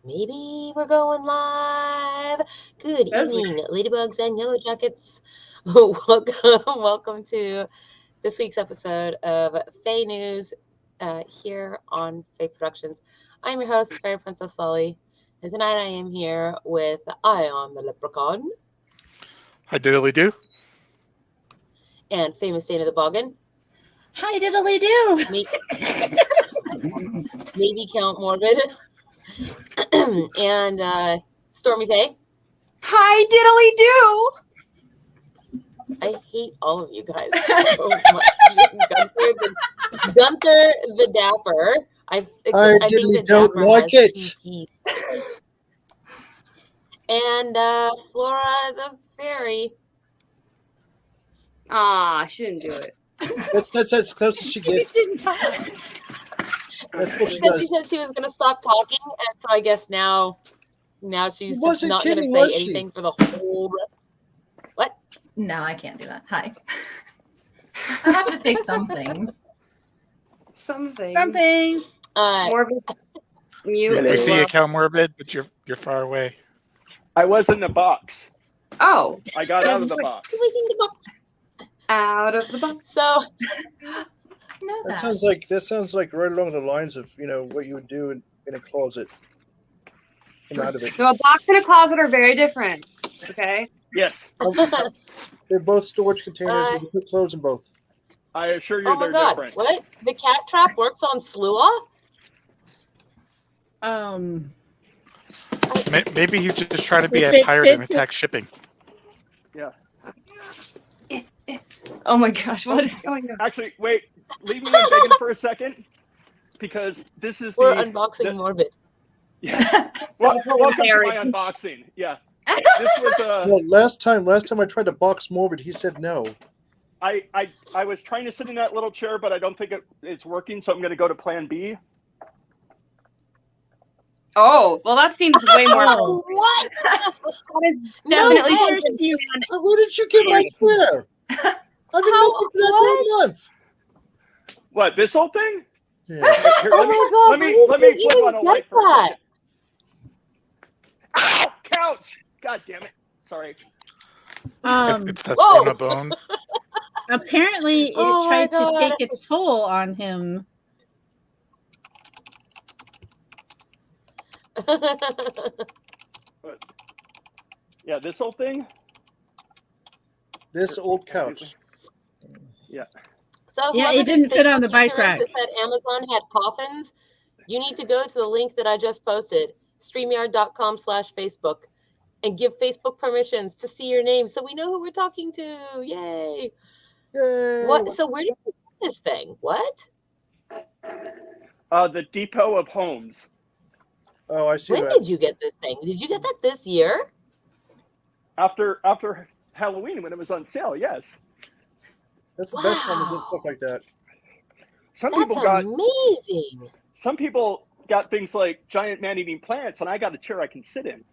Maybe we're going live. Good evening, ladybugs and yellow jackets. Welcome to this week's episode of FAE News here on FAE Productions. I'm your host, Fairy Princess Lolly, and tonight I am here with Ion the Leprechaun. Hi, diddly do. And Famous Dana the Boggin. Hi, diddly do. Maybe Count Morbid. And Stormy Faye. Hi, diddly do. I hate all of you guys so much. Gunther the Dapper. I think the don't Dapper like has it. 2 keys. And Flora the Fairy. Ah, she didn't do it. That's as close as she She gets. just didn't talk. That's what she She does. said she was going to stop talking, and so I guess now she's just wasn't not going to kidding, say was she? anything for the whole. What? No, I can't do that. Hi. I have to say some things. Something. Some things. Morbid. Mute. I as see well. you, Cal Morbid, but you're far away. I was in the box. Oh, I got out of the box. Who was in the box? out of the box. So I know That that. sounds like right along the lines of what you would do in a closet. Come out of it. So a box and a closet are very different. Okay. Yes, They're both storage containers. You can put clothes in both. I assure you oh my they're god, different. what? The cat trap works on Slua? Maybe he's just trying to be If a it pirate and fits attack shipping. Oh my gosh, what is going on? Actually, wait. Leave me in begging for a second, because this is We're the unboxing Morbid. yeah. Welcome to my unboxing. Yeah, this was Well, last time I tried to box Morbid, he said no. I was trying to sit in that little chair, but I don't think it's working, so I'm going to go to Plan B. Oh, well, that seems way more. Oh, what? That is definitely. Where did you get my chair? I've been looking for that for a month. What, this whole thing? Yeah. Here, Oh let my me God, let where me did you flip on a even light get for a that? second. Ow, couch! God damn it! Sorry. It's the Whoa. throne of bone. Apparently, it Oh my tried to God. take its toll on him. Yeah, this whole thing. This old couch. Yeah. So Yeah, whoever it didn't this fit on the Facebook bike user is rack. that said Amazon had coffins, you need to go to the link that I just posted, streamyard.com/Facebook, and give Facebook permissions to see your name so we know who we're talking to. Yay. Yay. What? So where did you get this thing? What? The Depot of Homes. Oh, I see When that. did you get this thing? Did you get that this year? After Halloween, when it was on sale, yes. That's the best time to do Wow. stuff like that. Some That's people got amazing. things like giant man-eating plants, and I got a chair I can sit in.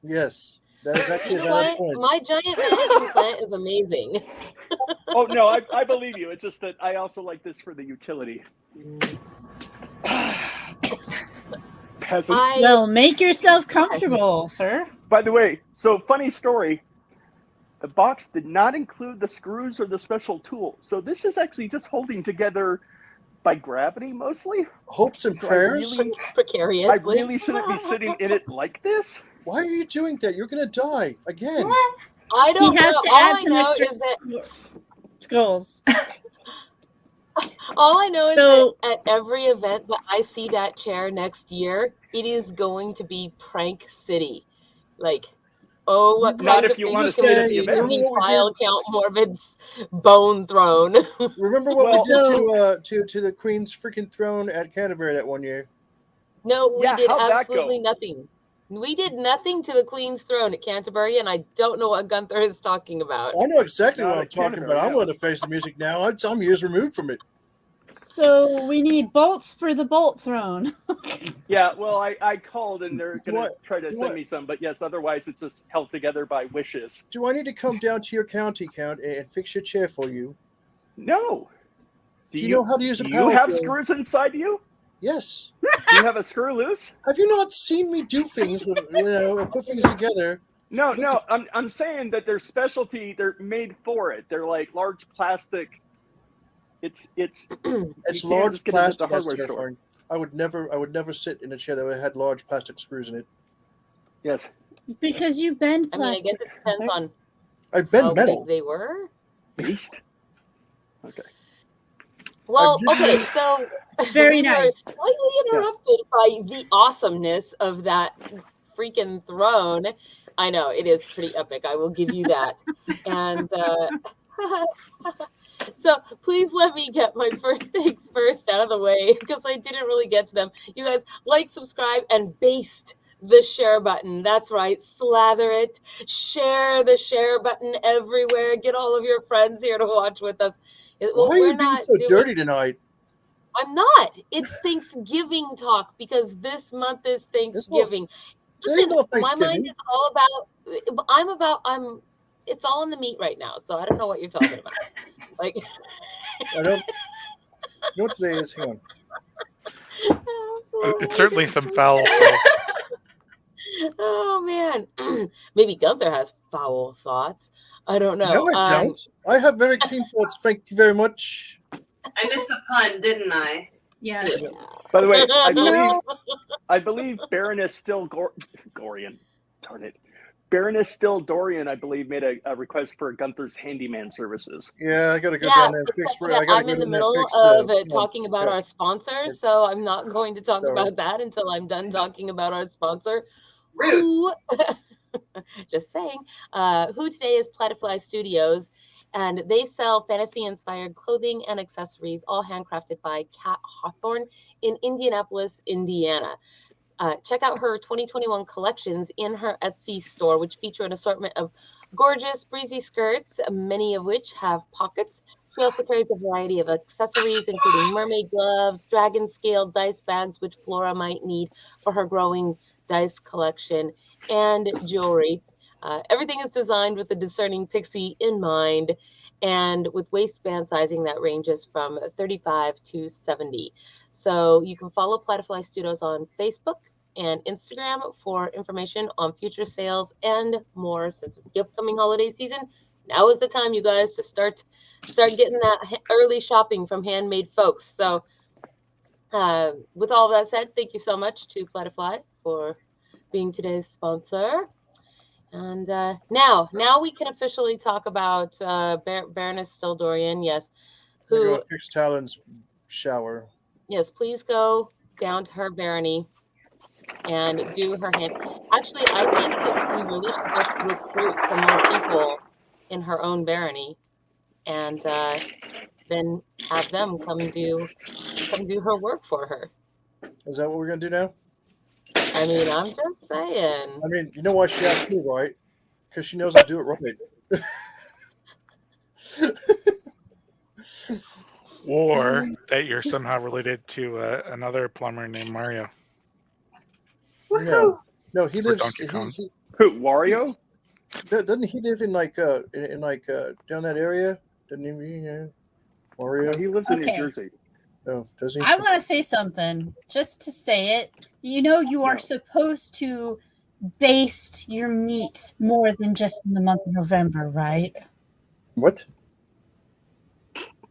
Yes. That is actually You a know valid what? point. My giant man-eating plant is amazing. Oh no, I believe you. It's just that I also like this for the utility. Peasants. Well, make yourself comfortable, sir. By the way, so funny story. The box did not include the screws or the special tool. So this is actually just holding together by gravity mostly. Hopes and So prayers? Precarious. I really shouldn't be sitting in it like this. Why are you doing that? You're going to die again. I don't He has know. to All add I some know extra is that skulls. all I know is So- that at every event that I see that chair next year, it is going to be Prank City. Like, oh, what Not kind if of you things want to can sit we at the do to event. Remember what we defile did? Count Morbid's bone throne? Remember what Well- we did to the Queen's freaking throne at Canterbury that one year? No, we Yeah, did how'd that absolutely go? nothing. We did nothing to the Queen's throne at Canterbury, and I don't know what Gunther is talking about. I know exactly Not what I'm at talking Canterbury, about. I'm yeah. willing to face the music now. I'm years removed from it. So we need bolts for the bolt throne. Yeah, well, I called and they're going to What? try to send me some. But yes, otherwise it's just held together by wishes. Do I need to come down to your county count and fix your chair for you? No. Do you know how to use a Do power you have tool? screws inside you? Yes. Do you have a screw loose? Have you not seen me do things with and put things together? No. I'm saying that they're specialty. They're made for it. They're like large plastic. It's large plastic. At the hardware store. I would never sit in a chair that had large plastic screws in it. Yes. Because you bend I mean, I plastic. guess it depends on I bend how metal. big they were. Beast. Okay. Well, okay, so Very we were nice. slightly interrupted by the awesomeness of that freaking throne. I know it is pretty epic. I will give you that. And so please let me get my first things first out of the way because I didn't really get to them. You guys like, subscribe, and baste the share button. That's right. Slather it. Share the share button everywhere. Get all of your friends here to watch with us. Why are you being so dirty tonight? I'm not. It's Thanksgiving talk because this month is Thanksgiving. Today's not My Thanksgiving. mind is all about, it's all in the meat right now. So I don't know what you're talking about. Like, I don't. You know what today is? Hang on. It's certainly some foul play. Oh man, maybe Gunther has foul thoughts. I don't know. No, I don't. I have very clean thoughts. Thank you very much. I missed the pun, didn't I? Yes. By the way, I believe Baroness Still Gorian. Darn it. Baroness Still Dorian, I believe, made a request for Gunther's handyman services. Yeah, I gotta go down there and fix. I'm in the middle of talking about our sponsor, so I'm not going to talk about that until I'm done talking about our sponsor. Who, just saying, who today is Platyfly Studios, and they sell fantasy-inspired clothing and accessories, all handcrafted by Kat Hawthorne in Indianapolis, Indiana. Check out her 2021 collections in her Etsy store, which feature an assortment of gorgeous, breezy skirts, many of which have pockets. She also carries a variety of accessories, including mermaid gloves, dragon scale dice bags, which Flora might need for her growing dice collection, and jewelry. Everything is designed with the discerning pixie in mind, and with waistband sizing that ranges from 35 to 70. So you can follow Platyfly Studios on Facebook and Instagram for information on future sales and more. Since it's the upcoming holiday season, now is the time, you guys, to start getting that early shopping from handmade folks. So with all that said, thank you so much to Platyfly for being today's sponsor. And now we can officially talk about Baroness Still Dorian. Yes, who fix Talon's shower. Yes, please go down to her barony and do her hand. Actually, I think that we really should just recruit some more people in her own barony, and then have them come do her work for her. Is that what we're gonna do now? I mean, I'm just saying. I mean, you know why she asked me, right? Because she knows I do it right. Or that you're somehow related to another plumber named Mario. No, he lives. Who, Wario? Doesn't he live in down that area? Doesn't he? Wario. No, he lives in New Jersey. Oh, does he? I want to say something. Just to say it, you are supposed to baste your meat more than just in the month of November, right? What?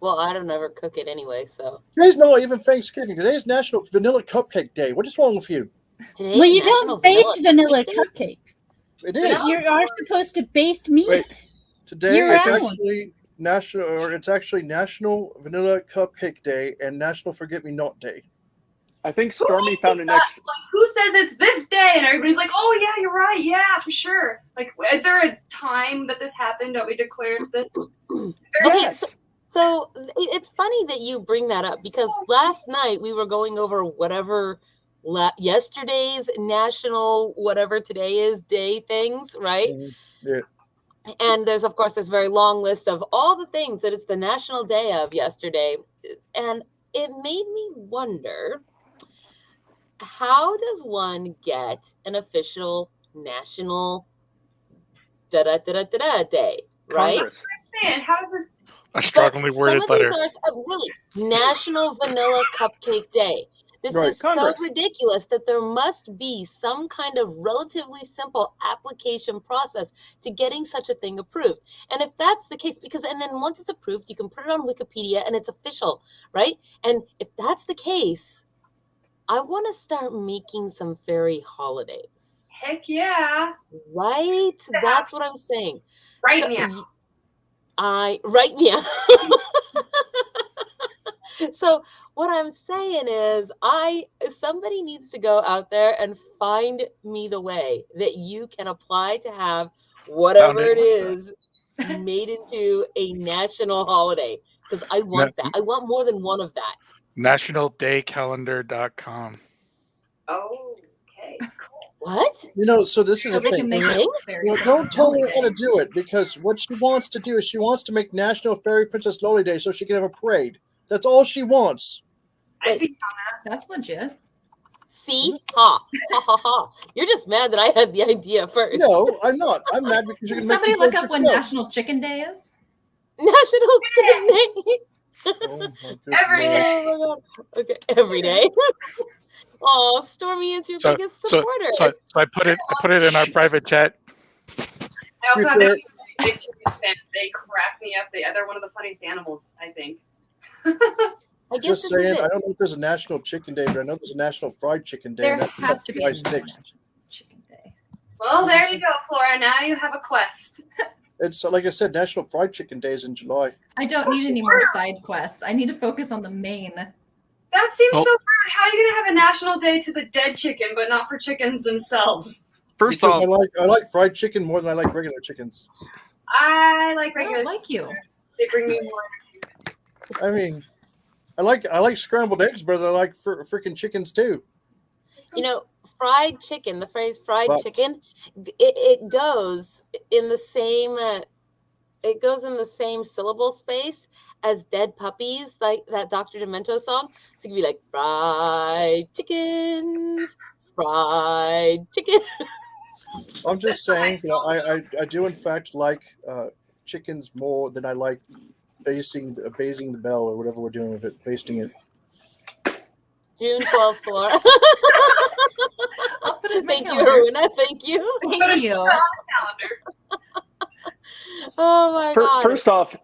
Well, I don't ever cook it anyway, so. Today's not even Thanksgiving. Today's National Vanilla Cupcake Day. What is wrong with you? Well, you don't baste vanilla cupcakes. It is. You are supposed to baste meat. Wait, today is actually it's actually National Vanilla Cupcake Day and National Forget Me Not Day. I think Stormy found an next. Like, who says it's this day? And everybody's like, "Oh yeah, you're right. Yeah, for sure." Like, is there a time that this happened that we declared this? Yes. So it's funny that you bring that up because last night we were going over whatever yesterday's national whatever today is day things, right? Mm-hmm. Yeah. And there's of course this very long list of all the things that it's the national day of yesterday, and it made me wonder, how does one get an official national day, right? Congress. How does this? A strongly worded letter. Really, National Vanilla Cupcake Day. This Right. is Congress. so ridiculous that there must be some kind of relatively simple application process to getting such a thing approved. And if that's the case, and then once it's approved, you can put it on Wikipedia and it's official, right? And if that's the case, I want to start making some fairy holidays. Heck yeah. Right? That's what I'm saying. Right now. Right now. So what I'm saying is somebody needs to go out there and find me the way that you can apply to have whatever it is made into a national holiday. Because I want that. I want more than one of that. NationalDayCalendar.com. Oh, okay, cool. What? You know, so this is So a they thing. can make Thing? it fairy Well, princess don't tell her Lolly how to Day. do it, because what she wants to do is she wants to make National Fairy Princess Lolly Day so she can have a parade. That's all she wants. I'd be That's legit. See? Ha. Ha ha ha. You're just mad that I had the idea first. No, I'm not. I'm mad because you're Can going to make somebody me look vote up when yourself. National Chicken Day is? National Chicken Day. Oh, my goodness. Every day. Oh my god. Okay, every day. Oh, Stormy is your So, biggest so, supporter. so I put it in our private chat. I also have Fair. a big chicken fan. They crack me up. They're one of the funniest animals, I think. I guess Just this saying, is I it. don't know if there's a National Chicken Day, but I know there's a National Fried Chicken Day. There and that's has to be a July 6th. Chicken Day. Well, there you go, Flora. Now you have a quest. It's like I said, National Fried Chicken Day is in July. I don't need any more side quests. I need to focus on the main. That seems Well- so weird. How are you gonna have a national day to the dead chicken, but not for chickens themselves? First Because off, I like fried chicken more than I like regular chickens. I like I regular. don't like you. They bring me more. I mean, I like scrambled eggs better than I like freaking chickens too. You know, fried chicken, the phrase fried But- chicken, it goes in the same syllable space as dead puppies, like that Dr. Demento song. So it could be like fried chickens, fried chicken. I'm just saying, you know, I do in fact like chickens more than I like basting the bell or whatever we're doing with it, basting it. June 12th, Flora. I'll put it in my Thank you, calendar. Rowena. Thank you. Thank you. Calendar. Oh my god. First off,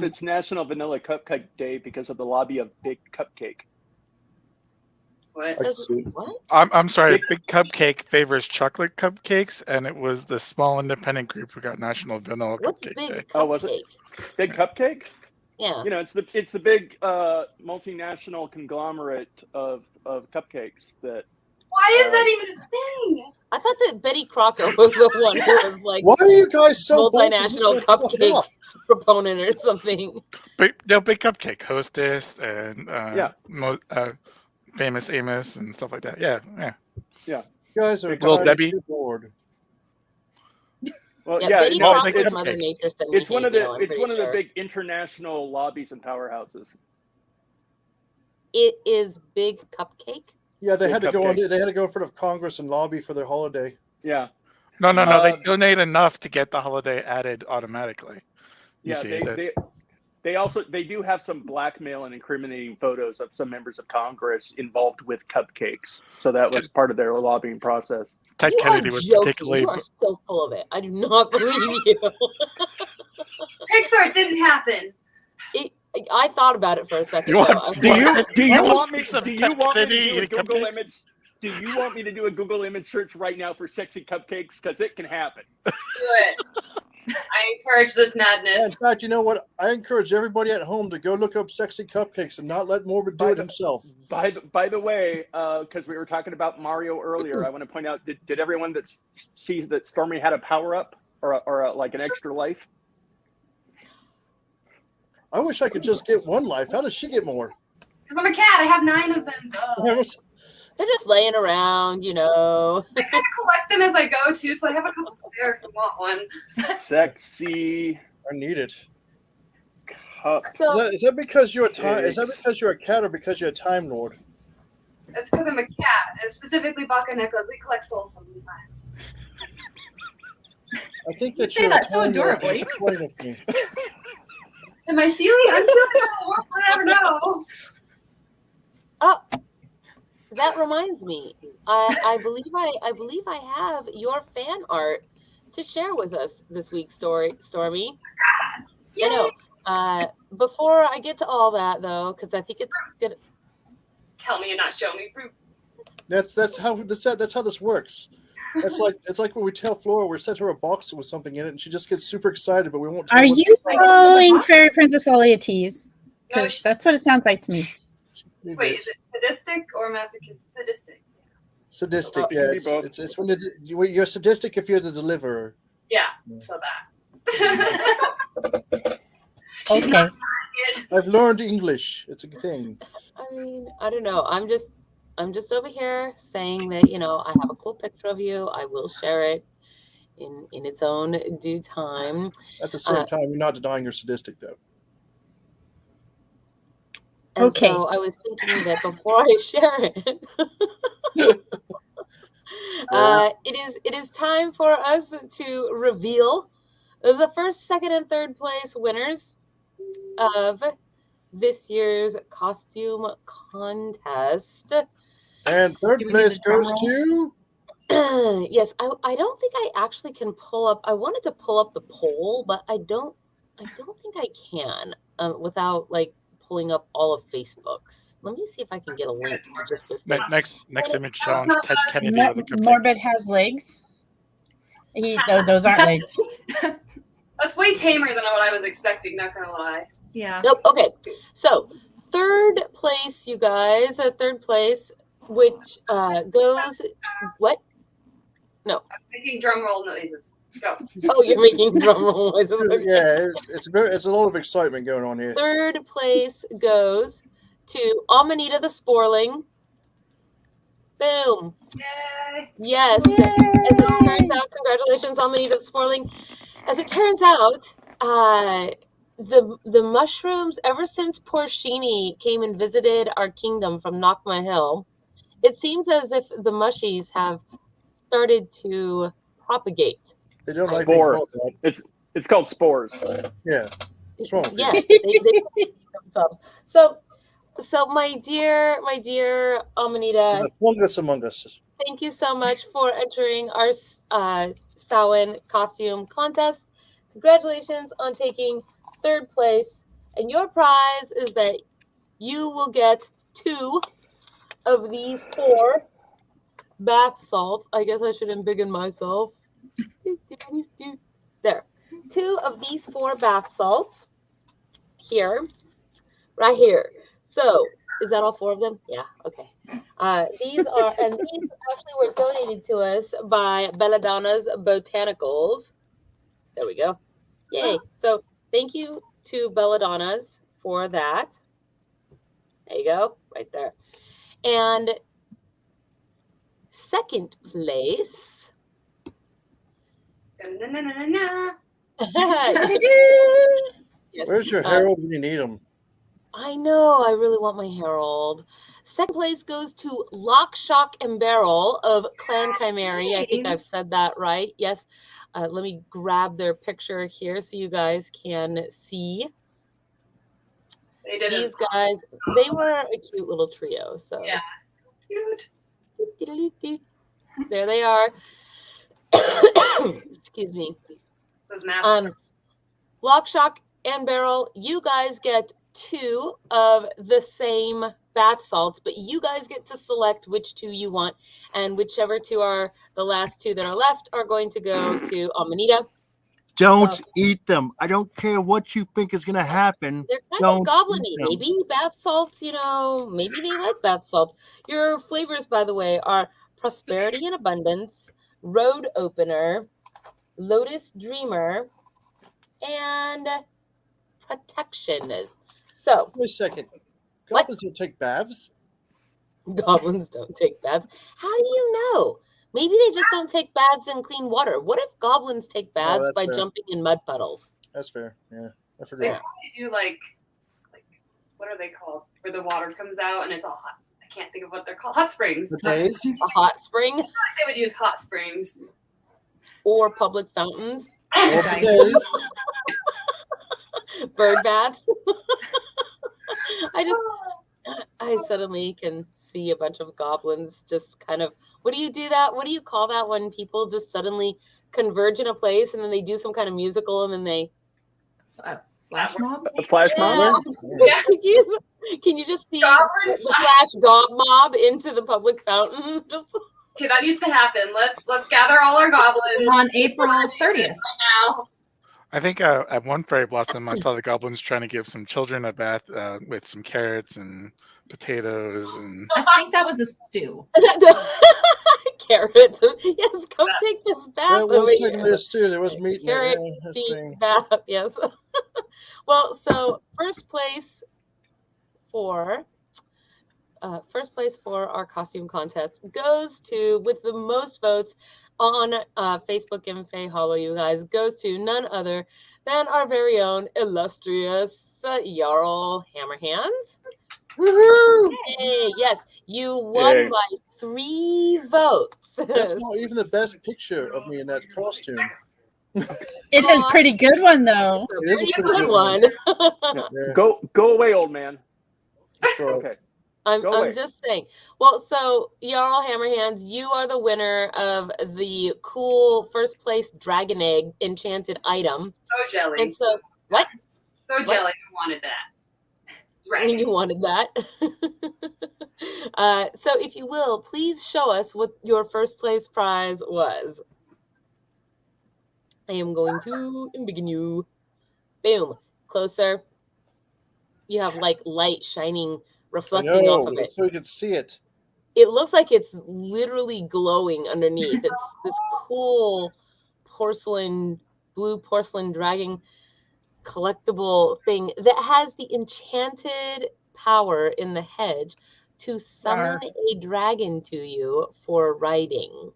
it's National Vanilla Cupcake Day because of the lobby of Big Cupcake. What? I can see. What? I'm sorry. Big Cupcake favors chocolate cupcakes, and it was the small independent group who got National Vanilla What's Cupcake big Day. Oh, was it? cupcake? Big Cupcake? Yeah. You know, it's the big multinational conglomerate of cupcakes that. Why is that even a thing? I thought that Betty Crocker was the one who was like Why are you guys so multinational cupcake proponent or something. Big Cupcake hostess and Famous Amos and stuff like that. Yeah. You guys are Little Debbie. bored. Well, Yeah, Betty no, Crocker it's- is Mother Nature sent me it's one of hate the mail, I'm it's pretty one of the sure. big international lobbies and powerhouses. It is Big Cupcake. Yeah, they Big had to go Cupcake. they had to go in front of Congress and lobby for their holiday. Yeah. No. They Uh, donate enough to get the holiday added automatically. You Yeah, see that? they do have some blackmail and incriminating photos of some members of Congress involved with cupcakes. So that was part of their lobbying process. Ted You Kennedy are was joking. particularly. You are so full of it. I do not believe you. Pixar didn't happen. I thought about it for a second. You though. want- I Do was you like, do you What? want me Piece of do you want me to Kennedy do a eating Google cupcakes? image? Do you want me to do a Google image search right now for sexy cupcakes? Because it can happen. Do it. I encourage this In madness. fact, you know what? I encourage everybody at home to go look up sexy cupcakes and not let Morbid do By it the- himself. By the way, because we were talking about Mario earlier, I want to point out: did everyone that sees that Stormy had a power up or like an extra life? I wish I could just get one life. How does she get more? Because I'm a cat. I have 9 of them. Duh. they're just laying around, you know. I kind of collect them as I go too, so I have a couple spare if you want one. Sexy I need it. cup. So Is that because you're a time? Is that Cakes. because you're a cat or because you're a Time Lord? That's because I'm a cat, and specifically Baka Nekos. We collect souls sometimes. I think You that say you're that a so Time Lord. adorably. That's playing with me. Am I Sealy? I'm Sealy. We'll never know. oh, that reminds me. I believe I have your fan art to share with us this week, Stormy. Yay! I know. Before I get to all that though, because I think it's good. Tell me and not show me proof. That's how this works. It's like when we tell Flora we sent her a box with something in it, and she just gets super excited, but we won't tell Are her what you calling Fairy Princess all your teas? No, Because that's what it sounds like to me. wait, is it sadistic or masochistic? Sadistic. Sadistic, It yeah. can be both. It's when you're sadistic if you're the deliverer. Yeah, so that. She's Okay. not buying it. I've learned English. It's a thing. I mean, I don't know. I'm just over here saying that, you know, I have a cool picture of you. I will share it in its own due time. At the same time, you're not denying you're sadistic, though. And Okay. so I was thinking that before I share it, it is time for us to reveal the first, second, and third place winners of this year's costume contest. And third Do we place need a drum goes roll? to. Yes, I don't think I actually can pull up. I wanted to pull up the poll, but I don't think I can without like pulling up all of Facebook's. Let me see if I can get a link to just this thing. Next image challenge, Ted Kennedy with a cupcake. Morbid has legs. Those aren't legs. That's way tamer than what I was expecting, not gonna lie. Yeah. Nope. Okay, so third place, you guys. Third place, which goes what? I'm making drum roll noises. Go. Oh, you're making drum roll noises. Okay. Yeah, it's a lot of excitement going on here. Third place goes to Amanita the Sporling. Boom. Yay! Yes. As it turns out, congratulations, Amanita the Sporling. As it turns out, the mushrooms, ever since Porcini came and visited our kingdom from Knockma Hill, it seems as if the mushies have started to propagate. They don't like being Spore. called that. It's called spores. Yeah. What's wrong with Yeah, you? they themselves. So my dear Amanita, The fungus among us. thank you so much for entering our Samhain Costume Contest. Congratulations on taking third place. And your prize is that you will get 2 of these 4 bath salts. I guess I should embiggen myself. There. 2 of these 4 bath salts. Here. Right here. So, is that all 4 of them? Yeah, okay. These actually were donated to us by Belladonna's Botanicals. There we go. Yay. So thank you to Belladonna's for that. There you go, right there. And second place. Na-na-na-na-na. Yes, Where's your herald when you need him? I know. I really want my herald. Second place goes to Lock, Shock, and Barrel of Clan Chimeri. I think I've said that right. Yes. Let me grab their picture here so you guys can see. They did These it. guys, they were a cute little trio. So Yeah. Cute. there they are. Excuse me. Those masks. Lock, Shock, and Barrel, you guys get 2 of the same bath salts, but you guys get to select which 2 you want, and whichever 2 are the last 2 that are left are going to go to Amanita. Don't eat them. I don't care what you think is going to happen. They're kind Don't of goblin-y. eat them. Maybe bath salts, you know, maybe they like bath salts. Your flavors, by the way, are Prosperity and Abundance, Road Opener, Lotus Dreamer, and Protection. So, Wait a second. What? Goblins don't take baths? goblins don't take baths. How do you know? Maybe they just don't take baths in clean water. What if goblins take baths that's by fair. jumping in mud puddles? That's fair. Yeah, I They forgot. probably do like what are they called? Where the water comes out and it's all hot. I can't think of what they're called. Hot springs. The days? A hot spring They would use hot springs. or public fountains, All the days. bird baths. I suddenly can see see a bunch of goblins just kind of, what do you call that when people just suddenly converge in a place and then they do some kind of musical and then they Flash mob? A flash mob? Yeah. Can you just see Goblin the flash gob mob into the public fountain? Just Okay, that needs to happen. Let's gather all our goblins On April 30th. now. I think at one fairy blossom, I saw the goblins trying to give some children a bath with some carrots and potatoes and. I think that was a stew. carrots. Yes, come take this bath. Yeah, it was over taking here. this too. There was meat in Carrot it. Yeah, this themed thing. bath. Yes. Well, so first place for our costume contest goes to, with the most votes on Facebook and FAE Hollow, you guys, goes to none other than our very own illustrious Jarl Hammerhands. Woohoo! Yay! Yes, you won Yay. by 3 votes. That's not even the best picture of me in that costume. It's a pretty good one, though. It is a Pretty pretty good good one. Yeah. Go away, old man. That's right. Okay. I'm Go away. just saying. Well, so Jarl Hammerhands, you are the winner of the cool first place dragon egg enchanted item. So jelly. And so, what? So jelly. I wanted that. And you wanted that. So if you will, please show us what your first place prize was. I am going to begin you. Boom. Closer. You have like light shining, reflecting off of it. so you can see it. It looks like it's literally glowing underneath. It's this cool blue porcelain dragon collectible thing that has the enchanted power in the hedge to summon a dragon to you for riding.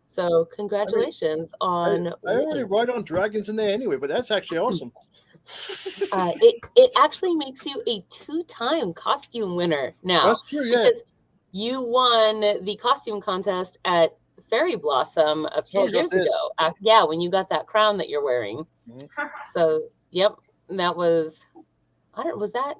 So congratulations on I already ride on dragons in there anyway, but that's actually awesome. It actually makes you a 2-time costume winner now. That's true, yeah. Because you won the costume contest at Fairy Blossom a few years ago. Yeah, when you got that crown that you're wearing. Mhm. So, yep, that was, was that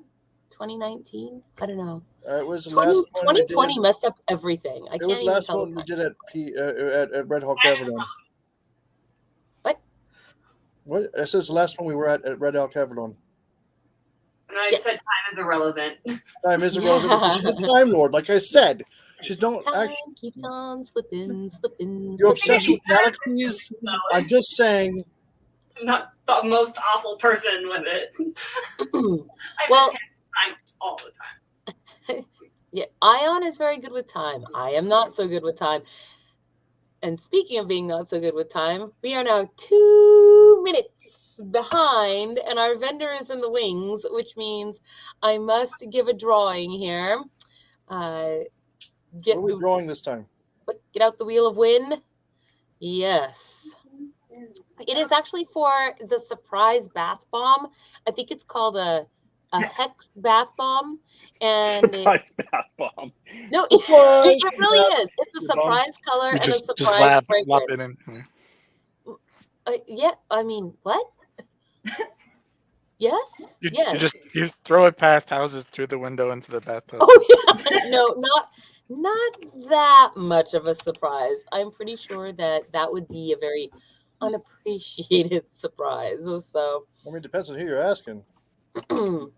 2019? I don't know. It was the last one we 2020 did. messed up everything. I It can't was the even last tell one the we time. did at Red Hawk Avalon. What? What? It says the last one we were at Red Hawk Avalon. And I said time is irrelevant. Time is irrelevant because she's a Time Lord, like I said. She's not Time actually. keeps on slipping. You're obsessed with galaxies. I'm just saying. Not the most awful person with it. I Well- just have time all the time. Yeah, Ion is very good with time. I am not so good with time. And speaking of being not so good with time, we are now 2 minutes behind, and our vendor is in the wings, which means I must give a drawing here. What are we drawing this time? Get out the wheel of win. Yes. It is actually for the surprise bath bomb. I think it's called a hex bath bomb. And Surprise bath bomb. no, it really is. It's a surprise color You and a just surprise lap fragrance. it in. Yeah, I mean, what? Yes? Yes. You throw it past houses through the window into the bathtub. Oh, yeah. No, not that much of a surprise. I'm pretty sure that would be a very unappreciated surprise. So, I mean, it depends on who you're asking. what?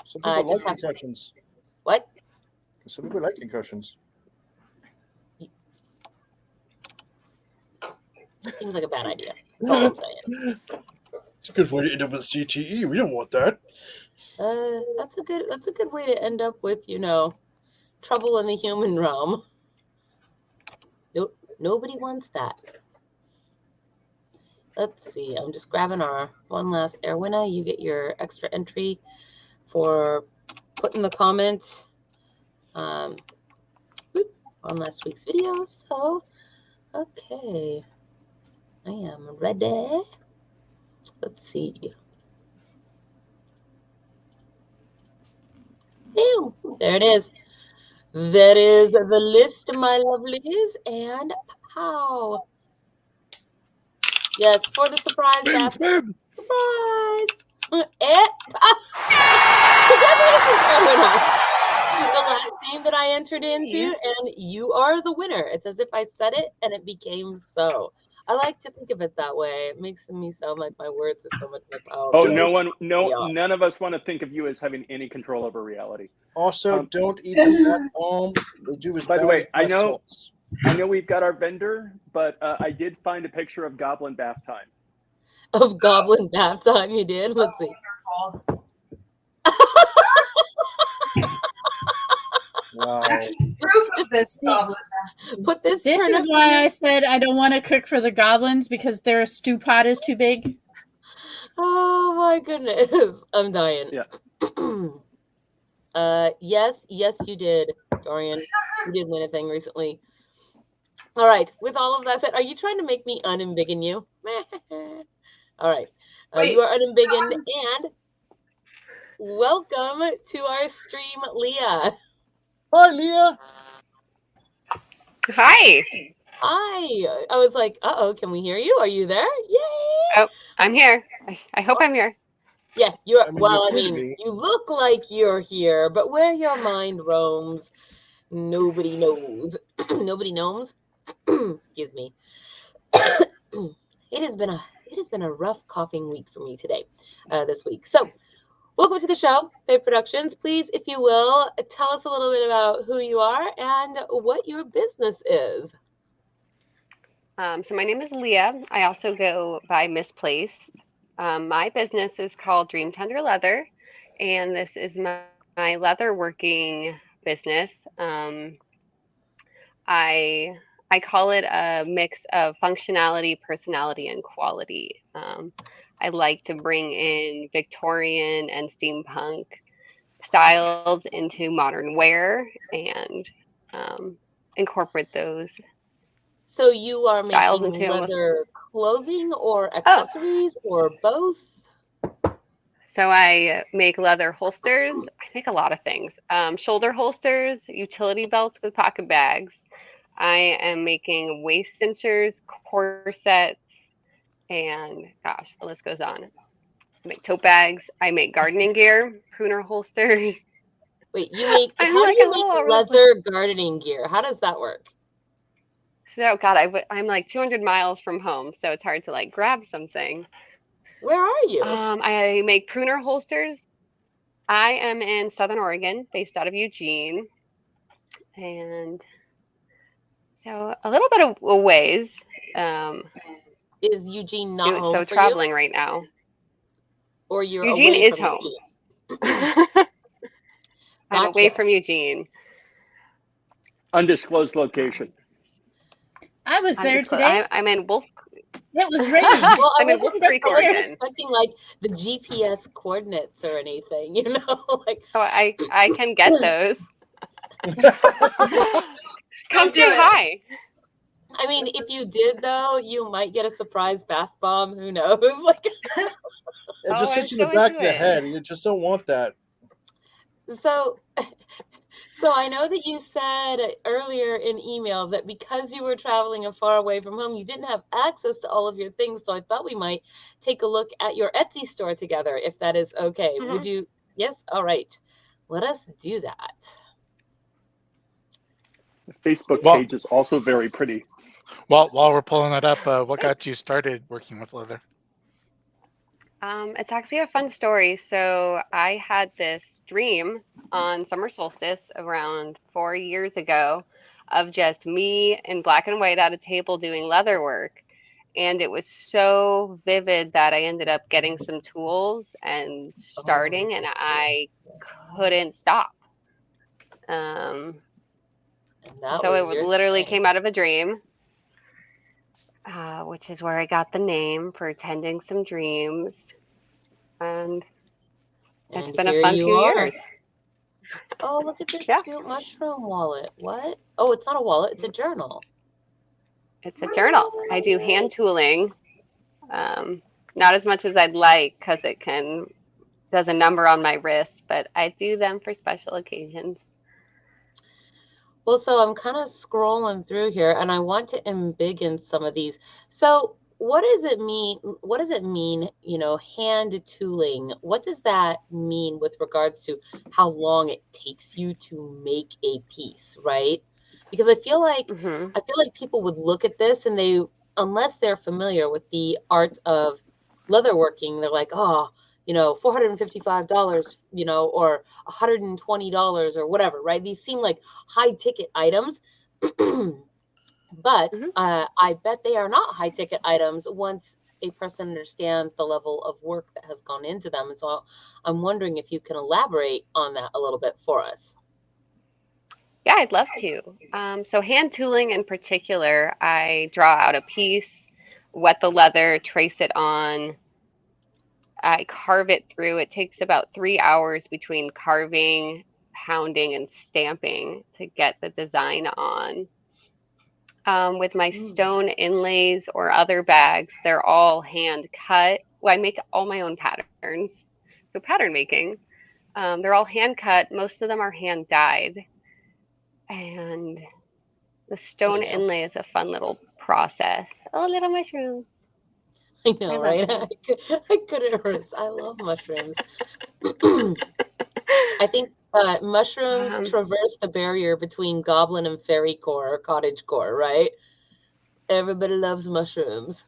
Some people like concussions. Some people like concussions. Seems like a bad idea. That's all I'm saying. It's a good way to end up with CTE. We don't want that. That's a good way to end up with, trouble in the human realm. Nope, nobody wants that. Let's see. I'm just grabbing our one last air winner. You get your extra entry for putting the comment on last week's video. So, okay, I am ready. Let's see. Boom. There it is. That is the list, my lovelies, and pow. Yes, for the surprise basket. Surprise! Congratulations, Erwin. last game that I entered into, and you are the winner. It's as if I said it and it became so. I like to think of it that way. It makes me sound like my words are so much more powerful. Oh, Yeah. none of us want to think of you as having any control over reality. Also, don't eat the bath bomb. They do as By the bad way, as I bath know salts. we've got our vendor, but I did find a picture of Goblin bath time. Of goblin bath time, you did? Let's see. Wow. Proof of this goblin. Put this. This turn is up why here. I said I don't want to cook for the goblins because their stew pot is too big. Oh my goodness, I'm dying. Yeah. Yes, you did, Dorian. You did win a thing recently. All right. With all of that said, are you trying to make me unembiggen you? All right. You are unembiggened, and welcome to our stream, Leah. Hi, Leah. Hi. Hi. I was like, uh-oh, can we hear you? Are you there? Yay! Oh, I'm here. I hope I'm here. Yeah, you are. I mean, Well, you I could mean, be. you look like you're here, but where your mind roams, nobody knows. Nobody knows. Excuse me. It has been a rough coughing week for me today, this week. So, welcome to the show, FAE Productions. Please, if you will, tell us a little bit about who you are and what your business is. So my name is Leah. I also go by Misplaced. My business is called Dreamtender Leather, and this is my leather working business. I call it a mix of functionality, personality, and quality. I like to bring in Victorian and steampunk styles into modern wear and incorporate those. So you are styles making into almost- leather clothing or accessories or both? So I make leather holsters. I make a lot of things. Shoulder holsters, utility belts with pocket bags. I am making waist cinchers, corsets, and gosh, the list goes on. I make tote bags. I make gardening gear, pruner holsters. Wait, you make I'm how like do you a make little leather gardening gear? How does that work? So God, I'm like 200 miles from home, so it's hard to like grab something. Where are you? I make pruner holsters. I am in Southern Oregon, based out of Eugene, and so a little bit of a ways. Is Eugene not home so for traveling you? right now? Or you're Eugene away is from home. Eugene? I'm away Gotcha. from Eugene. Undisclosed location. I was there today. I'm in Wolf. It was raining. Well, I I'm in Wolf Creek, wasn't Oregon. expecting like the GPS coordinates or anything, you know? Like, So I can get those. Come do say it. hi. I mean, if you did though, you might get a surprise bath bomb. Who knows? Like, It just hits you in the back of the head. You just don't want that. so I know that you said earlier in email that because you were traveling far away from home, you didn't have access to all of your things. So I thought we might take a look at your Etsy store together, if that is okay. Mm-hmm. Would you? Yes. All right. Let us do that. The Facebook page is also very pretty. While we're pulling that up, what got you started working with leather? It's actually a fun story. So I had this dream on summer solstice around 4 years ago of just me in black and white at a table doing leather work. And it was so vivid that I ended up getting some tools and starting, and I couldn't stop. So it literally came out of a dream, which is where I got the name for Tending Some Dreams. And it's been a fun few years. Oh, look at this cute mushroom wallet. What? Oh, it's not a wallet. It's a journal. It's a journal. I do hand tooling. Not as much as I'd like because it does a number on my wrist, but I do them for special occasions. Well, so I'm kind of scrolling through here and I want to embiggen some of these. So what does it mean? What does it mean, hand tooling? What does that mean with regards to how long it takes you to make a piece, right? Because I feel like people would look at this and unless they're familiar with the art of leatherworking, they're like, oh, $455, or $120 or whatever, right? These seem like high ticket items. But I bet they are not high ticket items once a person understands the level of work that has gone into them. And so I'm wondering if you can elaborate on that a little bit for us. Yeah, I'd love to. So hand tooling in particular, I draw out a piece, wet the leather, trace it on, I carve it through. It takes about 3 hours between carving, pounding, and stamping to get the design on. With my stone inlays or other bags, they're all hand cut. Well, I make all my own patterns. So pattern making, they're all hand cut. Most of them are hand dyed. And the stone inlay is a fun little process. Oh, little mushroom. I know, right? I couldn't resist. I love mushrooms. I think mushrooms traverse the barrier between goblin and fairy core or cottage core, right? Everybody loves mushrooms.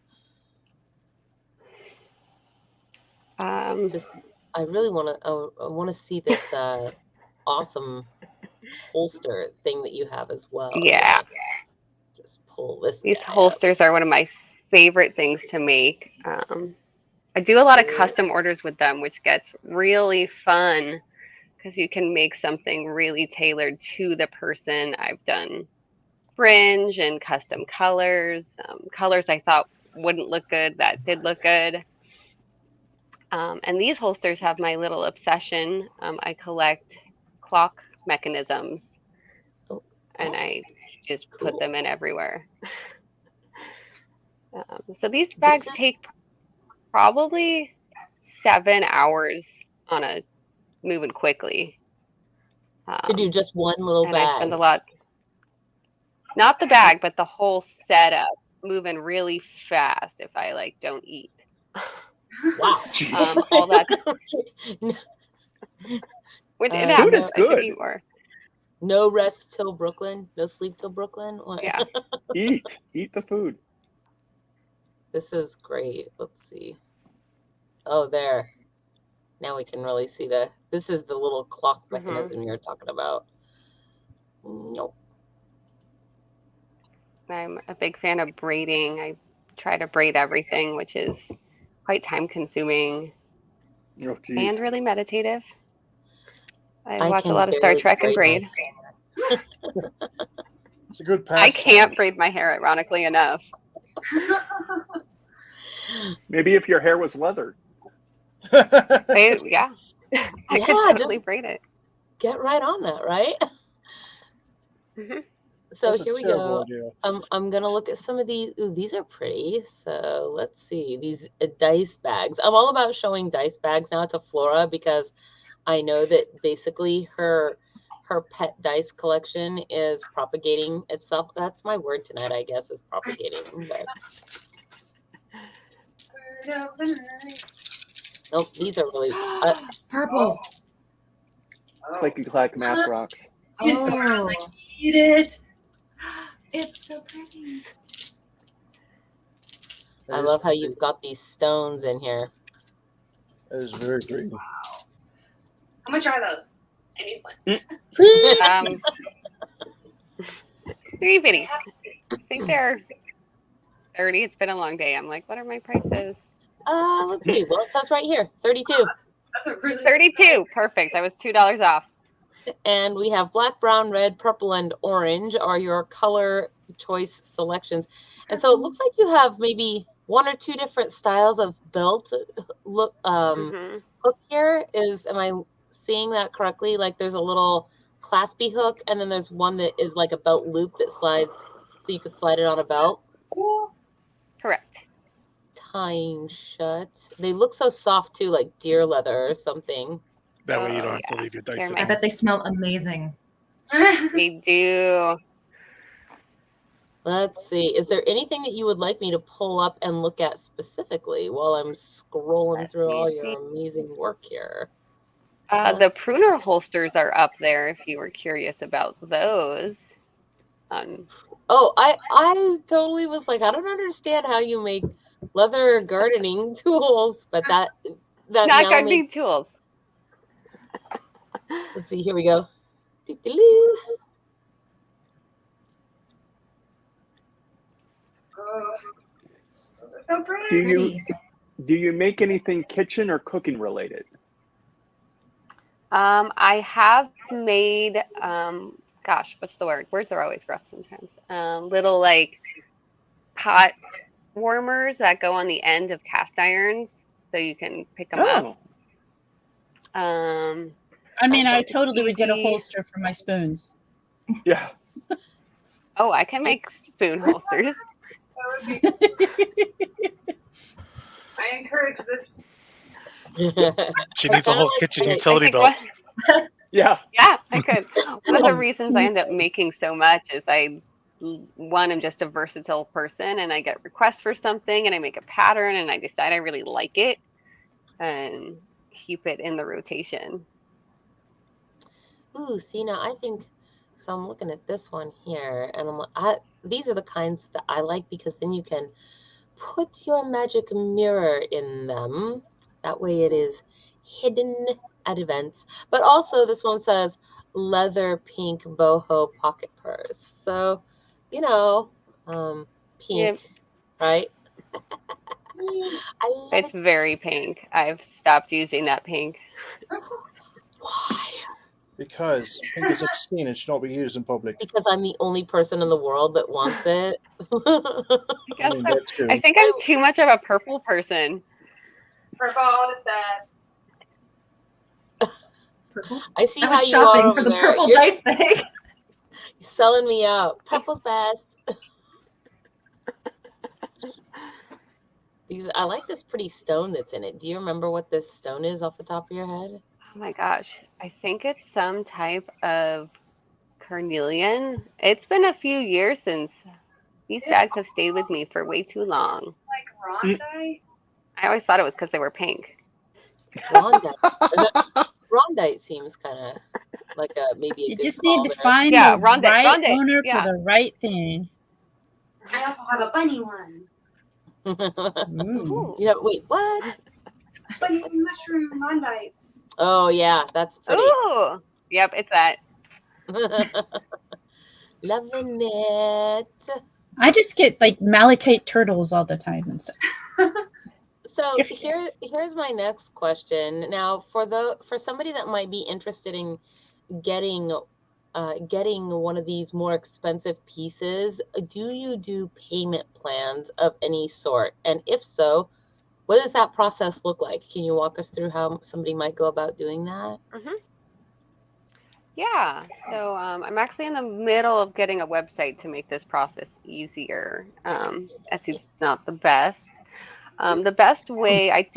I really want to see this awesome holster thing that you have as well. Yeah. Just pull this. These holsters are one of my favorite things to make. I do a lot of custom orders with them, which gets really fun because you can make something really tailored to the person. I've done fringe and custom colors, colors I thought wouldn't look good that did look good. And these holsters have my little obsession. I collect clock mechanisms and I just put them in everywhere. So these bags take probably 7 hours on a moving quickly. To do just one little and bag. I spend a lot, not the bag, but the whole setup, moving really fast if I don't eat. Wow. All that. Which it food happens. is I should good. eat more. No rest till Brooklyn. No sleep till Brooklyn. Yeah. Eat the food. This is great. Let's see. Oh, there. Now we can really see this is the little clock mechanism you're talking about. Nope. I'm a big fan of braiding. I try to braid everything, which is quite time consuming and really meditative. I watch a lot of Star Trek and braid. It's a good pastime. I can't braid my hair, ironically enough. Maybe if your hair was leather. Yeah. I could totally braid it. Get right on that, right? So That's here we terrible go. idea. I'm gonna look at some of these. Ooh, these are pretty. So let's see these dice bags. I'm all about showing dice bags now to Flora because I know that basically her pet dice collection is propagating itself. That's my word tonight, I guess, is propagating. But... Nope, these are really purple. Clicky clack math rocks. Oh, Eat it. it's so pretty. I love how you've got these stones in here. That is very pretty. How much are those? I need one. Pretty bitty. I think they're 30. It's been a long day. I'm like, what are my prices? Let's see. Well, it says right here, 32. That's a really 32. Perfect. I was $2 off. And we have black, brown, red, purple, and orange are your color choice selections. And so it looks like you have maybe 1 or 2 different styles of belt. Look, hook here is, am I seeing that correctly? Like there's a little claspy hook, and then there's one that is like a belt loop that slides, so you could slide it on a belt. Correct. Tying shut. They look so soft too, like deer leather or something. That way you don't have to leave your dice. I bet they smell amazing. They do. Let's see. Is there anything that you would like me to pull up and look at specifically while I'm scrolling Let through me all see. your amazing work here? The pruner holsters are up there if you were curious about those. Oh, I totally was like, I don't understand how you make leather gardening tools, but that Not now gardening makes. tools. Let's see. Here we go. Doo-doo-doo. So pretty. Do you make anything kitchen or cooking related? I have made gosh, what's the word? Words are always rough sometimes. Little like pot warmers that go on the end of cast irons, so you can pick them up. I mean, I totally would get a holster for my spoons. Yeah. Oh, I can make spoon holsters. I encourage this. She needs a whole kitchen utility belt. Yeah. Yeah, I could. One of the reasons I end up making so much is I'm just a versatile person, and I get requests for something, and I make a pattern, and I decide I really like it, and keep it in the rotation. Ooh, see, now I think so. I'm looking at this one here, and I'm like, these are the kinds that I like because then you can put your magic mirror in them. That way it is hidden at events. But also this one says leather pink boho pocket purse. So, you know, pink, right? It's very pink. I've stopped using that pink. Why? Because pink is obscene and should not be used in public. Because I'm the only person in the world that wants it. I think I'm too much of a purple person. Purple is best. Purple? I see I how was you are shopping over for the there. purple You're dice bag. selling me out. Purple's best. I like this pretty stone that's in it. Do you remember what this stone is off the top of your head? Oh my gosh. I think it's some type of carnelian. It's been a few years since these bags have stayed with me for way too long. Like rondite? I always thought it was because they were pink. Rondite. Rondite seems kind of like maybe a You good just call need to there. find Yeah, the rondite, right rondite, owner yeah. for the right thing. I also have a bunny one. Mm. You have wait, what? Bunny mushroom rondite. Oh yeah, that's pretty. Ooh. Yep, it's that. Loving it. I just get like malachite turtles all the time and stuff. So here's my next question. Now, for somebody that might be interested in getting one of these more expensive pieces, do you do payment plans of any sort? And if so, what does that process look like? Can you walk us through how somebody might go about doing that? Mm-hmm. Yeah, so I'm actually in the middle of getting a website to make this process easier. Etsy's not the best. The best way I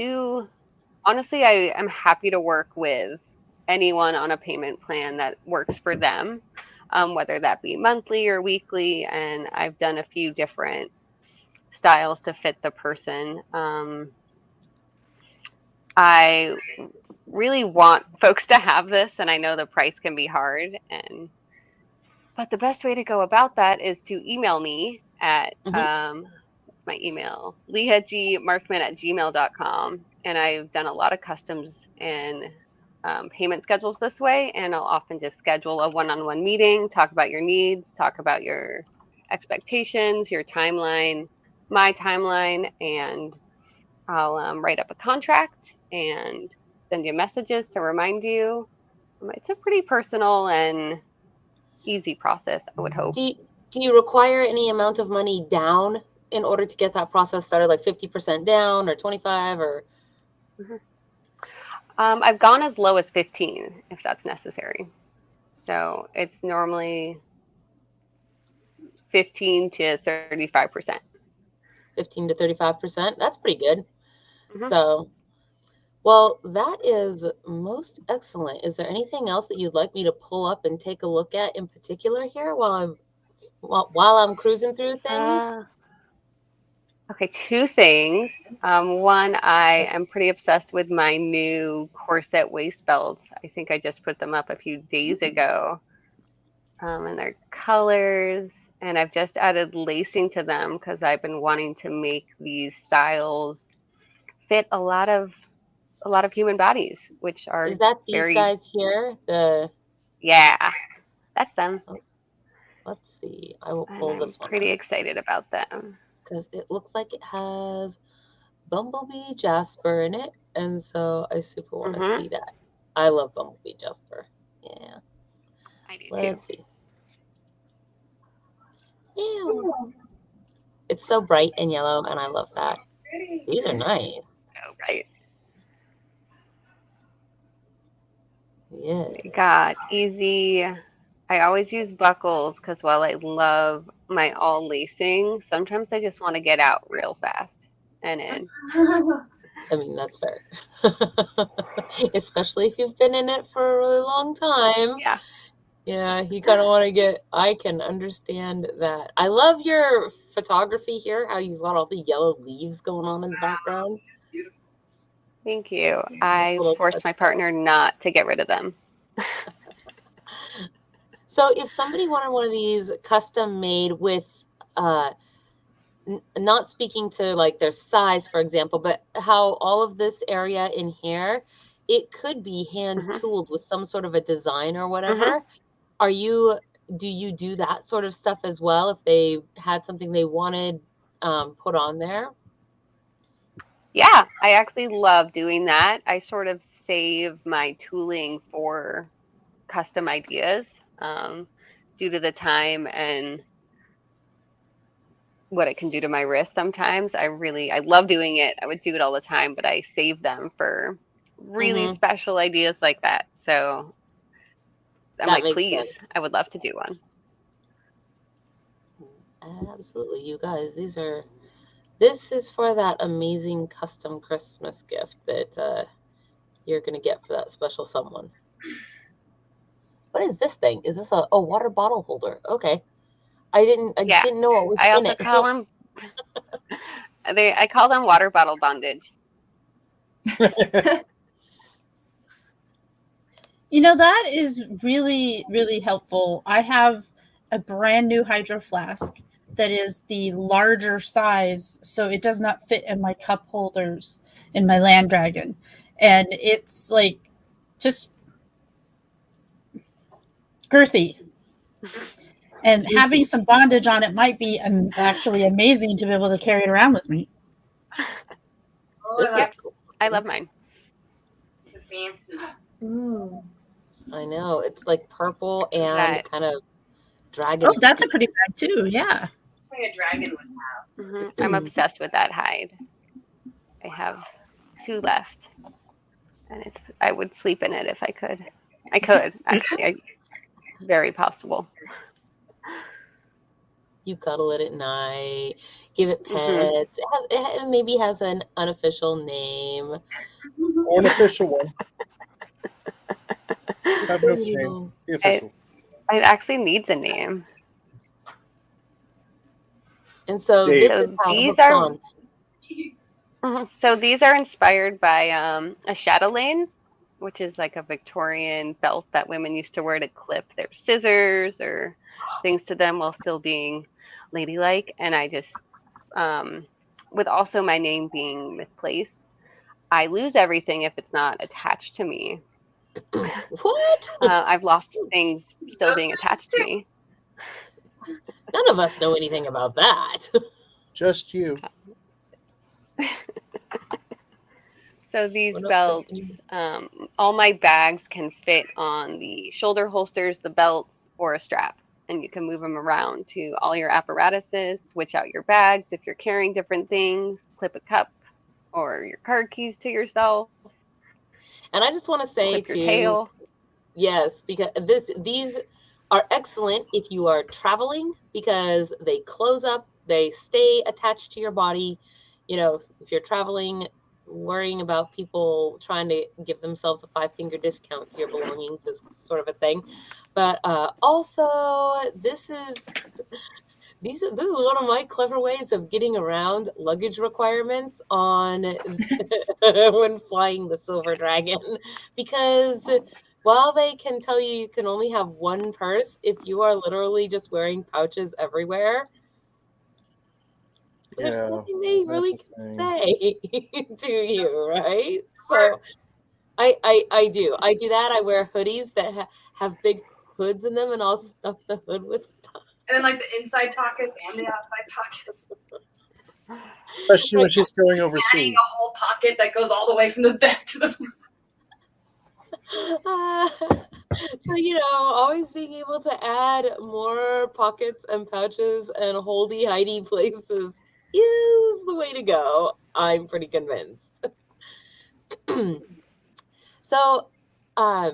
am happy to work with anyone on a payment plan that works for them, whether that be monthly or weekly, and I've done a few different styles to fit the person. I really want folks to have this, and I know the price can be hard, but the best way to go about that is to email me at my email, leahgmarkman@gmail.com, and I've done a lot of customs and payment schedules this way, and I'll often just schedule a one-on-one meeting, talk about your needs, talk about your expectations, your timeline, my timeline, and I'll write up a contract and send you messages to remind you. It's a pretty personal and easy process, I would hope. Do you require any amount of money down in order to get that process started, like 50% down or 25 or? Mm-hmm. I've gone as low as 15 if that's necessary. So it's normally 15 to 35%. 15 to 35%. That's pretty good. Mm-hmm. So, well, that is most excellent. Is there anything else that you'd like me to pull up and take a look at in particular here while I'm while I'm cruising through things? Okay, two things. One, I am pretty obsessed with my new corset waist belts. I think I just put them up a few days ago. And they're colors, and I've just added lacing to them because I've been wanting to make these styles fit a lot of human bodies, which are Is that these very, guys here? yeah, that's them. Let's see. I will And pull I'm this one pretty up excited about them. because it looks like it has Bumblebee Jasper in it, and so I super want to see that. I love Bumblebee Jasper. Yeah. I do Let's see. Ew. It's so bright and yellow, and I love that. These are nice. Oh, right. Yeah. Got easy. I always use buckles because while I love my all lacing, sometimes I just want to get out real fast and in. I mean, that's fair. Especially if you've been in it for a really long time. Yeah. Yeah, you kind of want to get, I can understand that. I love your photography here, how you've got all the yellow leaves going on in the background. Thank you. I forced my partner not to get rid of them. So if somebody wanted one of these custom made with, not speaking to like their size, for example, but how all of this area in here, it could be hand tooled with some sort of a design or whatever. Do you do that sort of stuff as well if they had something they wanted put on there? Yeah, I actually love doing that. I sort of save my tooling for custom ideas due to the time and what it can do to my wrist sometimes. I love doing it. I would do it all the time, but I save them for really special ideas like that. So I'm That like, makes please, sense. I would love to do one. Absolutely, you guys. This is for that amazing custom Christmas gift that you're going to get for that special someone. What is this thing? Is this a water bottle holder? Okay. I didn't know what was I in also it. call them I call them water bottle bondage. You know, that is really, really helpful. I have a brand new hydro flask that is the larger size, so it does not fit in my cup holders in my Land Dragon. And it's like just girthy. And having some bondage on it might be actually amazing to be able to carry it around with me. This is cool. I love mine. Ooh. I know. It's like purple and kind of dragon. Oh, that's a pretty bag too. Yeah. Like a dragon would have. I'm obsessed with that hide. I have 2 left, and I would sleep in it if I could. I could actually. Very possible. You cuddle it at night, give it pets. It maybe has an unofficial name. Or an official one. Have no shame. Be official. It actually needs a name. And so this is how it hooks on. So these are inspired by a chatelaine, which is like a Victorian belt that women used to wear to clip their scissors or things to them while still being ladylike. And I just, with also my name being misplaced, I lose everything if it's not attached to me. What? I've lost things still being attached to me. None of us know anything about that. Just you. So these belts, all my bags can fit on the shoulder holsters, the belts, or a strap. And you can move them around to all your apparatuses, switch out your bags if you're carrying different things, clip a cup or your card keys to yourself. And I just want to say clip your tail. Yes, because these are excellent if you are traveling because they close up, they stay attached to your body. You know, if you're traveling worrying about people trying to give themselves a 5-finger discount to your belongings is sort of a thing. But also, this is one of my clever ways of getting around luggage requirements on when flying the Silver Dragon, because while they can tell you can only have one purse, if you are literally just wearing pouches everywhere, there's nothing they really can say to you, right? So I do that. I wear hoodies that have big hoods in them, and I'll stuff the hood with stuff. And then like the inside pockets and the outside pockets. Especially when she's going overseas. Adding a whole pocket that goes all the way from the back to the front. So, always being able to add more pockets and pouches and holdy hidey places is the way to go. I'm pretty convinced. So, I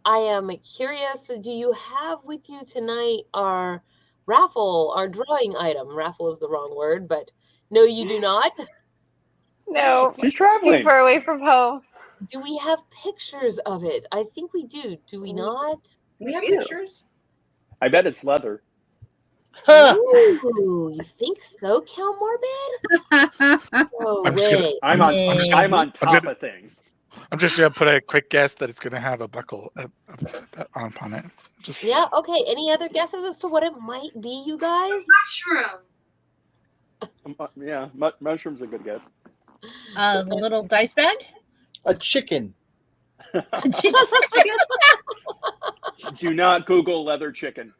am curious, do you have with you tonight our raffle, our drawing item? Raffle is the wrong word, but no, you do not. No. She's traveling. Too far away from home. Do we have pictures of it? I think we do. Do we not? We have pictures. I bet it's leather. Ooh, you think so, Cal Morbid? No way. I'm on top of things. I'm just gonna put a quick guess that it's gonna have a buckle on it. Just Yeah. Okay. Any other guesses as to what it might be, you guys? Mushroom. Yeah, mushroom's a good guess. A little dice bag? A chicken. A chicken? Do not Google leather chicken.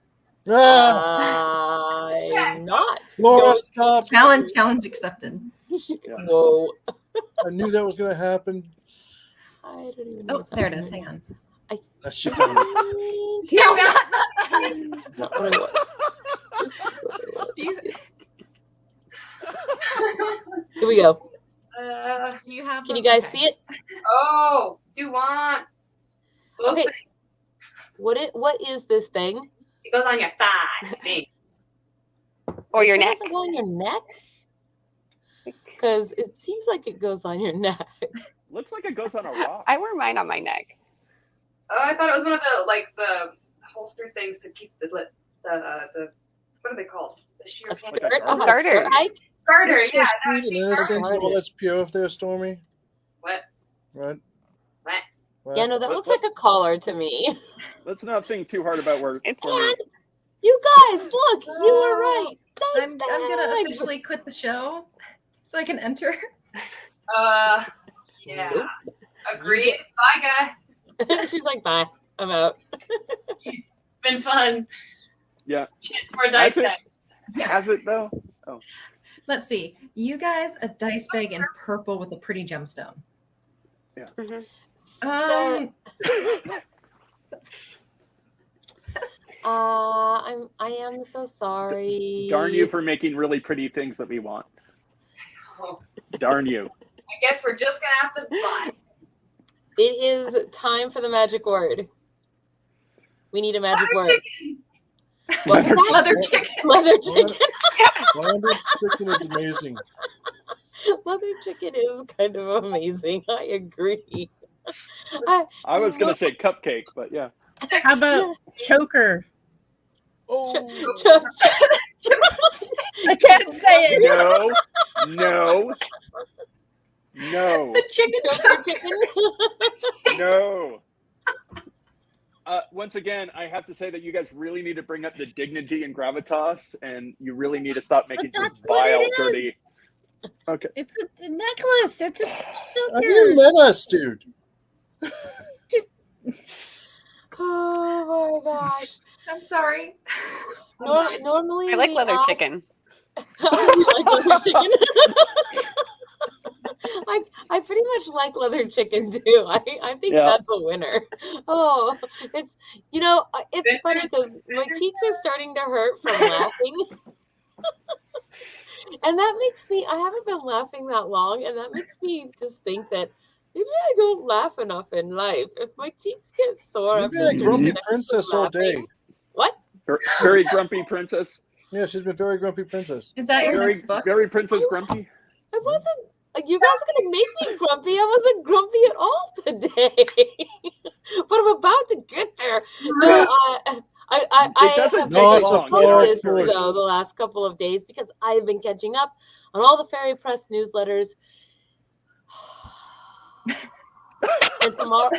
I'm not. Laura, stop. Challenge accepted. Whoa. I knew that was going to happen. I don't even know. Oh, there it is. Hang on. That's chicken. No, Not what I want. Here we go. Do you have? Can you guys see it? Oh, do want? Both Okay. things. What is this thing? It goes on your thigh. I think. Or your It neck. doesn't go on your neck? Because it seems like it goes on your neck. Looks like it goes on a rock. I wear mine on my neck. Oh, I thought it was one of the holster things to keep the what are they called? The sheer A pin. skirt? A garter. Hike? Garter. You're so Yeah. sweet and innocent and all that's pure if there, Stormy. What? Right? What? What? Yeah, no, that looks like a collar to me. Let's not think too hard about where It's Stormy. You guys, look, you were right. I'm gonna officially quit the show so I can enter. Yeah. Agreed. Bye, guys. She's like, bye, I'm out. It's been fun. Yeah. Chance for a dice Has it? bag. Has it though? Oh. Let's see. You guys, a dice bag in purple with a pretty gemstone. Yeah. Mhm. I am so sorry. Darn you for making really pretty things that we want. Oh, Darn you. I guess we're just gonna have to buy. It is time for the magic word. We need a magic word. Leather What's that? Leather chicken. Leather chicken. Leather chicken is amazing. Leather chicken is kind of amazing. I agree. I was gonna say cupcake, but yeah. How about choker? Oh, I can't say it. No. The chicken choker. No. Once again, I have to say that you guys really need to bring up the dignity and gravitas, and you really need to stop making some That's what vile, it dirty. is. Okay. It's a necklace. It's a have you choker. met us, dude? Oh my gosh. I'm sorry. Normally I like we leather ask- chicken. I like leather chicken. I pretty much like leather chicken too. I think Yeah. that's a winner. Oh, it's it's funny because my cheeks are starting to hurt from laughing. And that makes me, I haven't been laughing that long, and that makes me just think that maybe I don't laugh enough in life. If my cheeks get sore, You've been a grumpy princess all day. What? Very grumpy princess. Yeah, she's been very grumpy princess. Is that your Very, next book? very princess grumpy. I wasn't. You guys are gonna make me grumpy. I wasn't grumpy at all today, but I'm about to get there. No, I have been focused though the last couple of days because I've been catching up on all the Fairy Press newsletters. And tomorrow,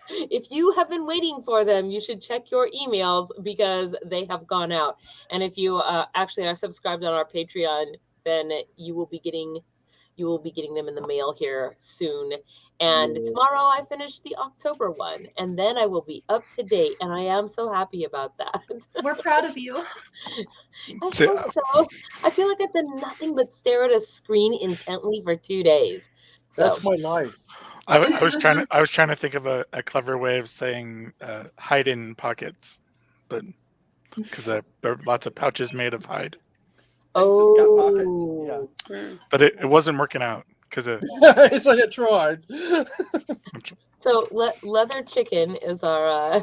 if you have been waiting for them, you should check your emails because they have gone out. And if you actually are subscribed on our Patreon, then you will be getting them in the mail here soon. And tomorrow I finish the October one, and then I will be up to date. And I am so happy about that. We're proud of you. I hope so. I feel like I've done nothing but stare at a screen intently for 2 days. So. That's my life. I was trying to think of a clever way of saying hide in pockets, but because there are lots of pouches made of hide. Oh, yeah. But it wasn't working out because it's like I tried. So leather chicken is our.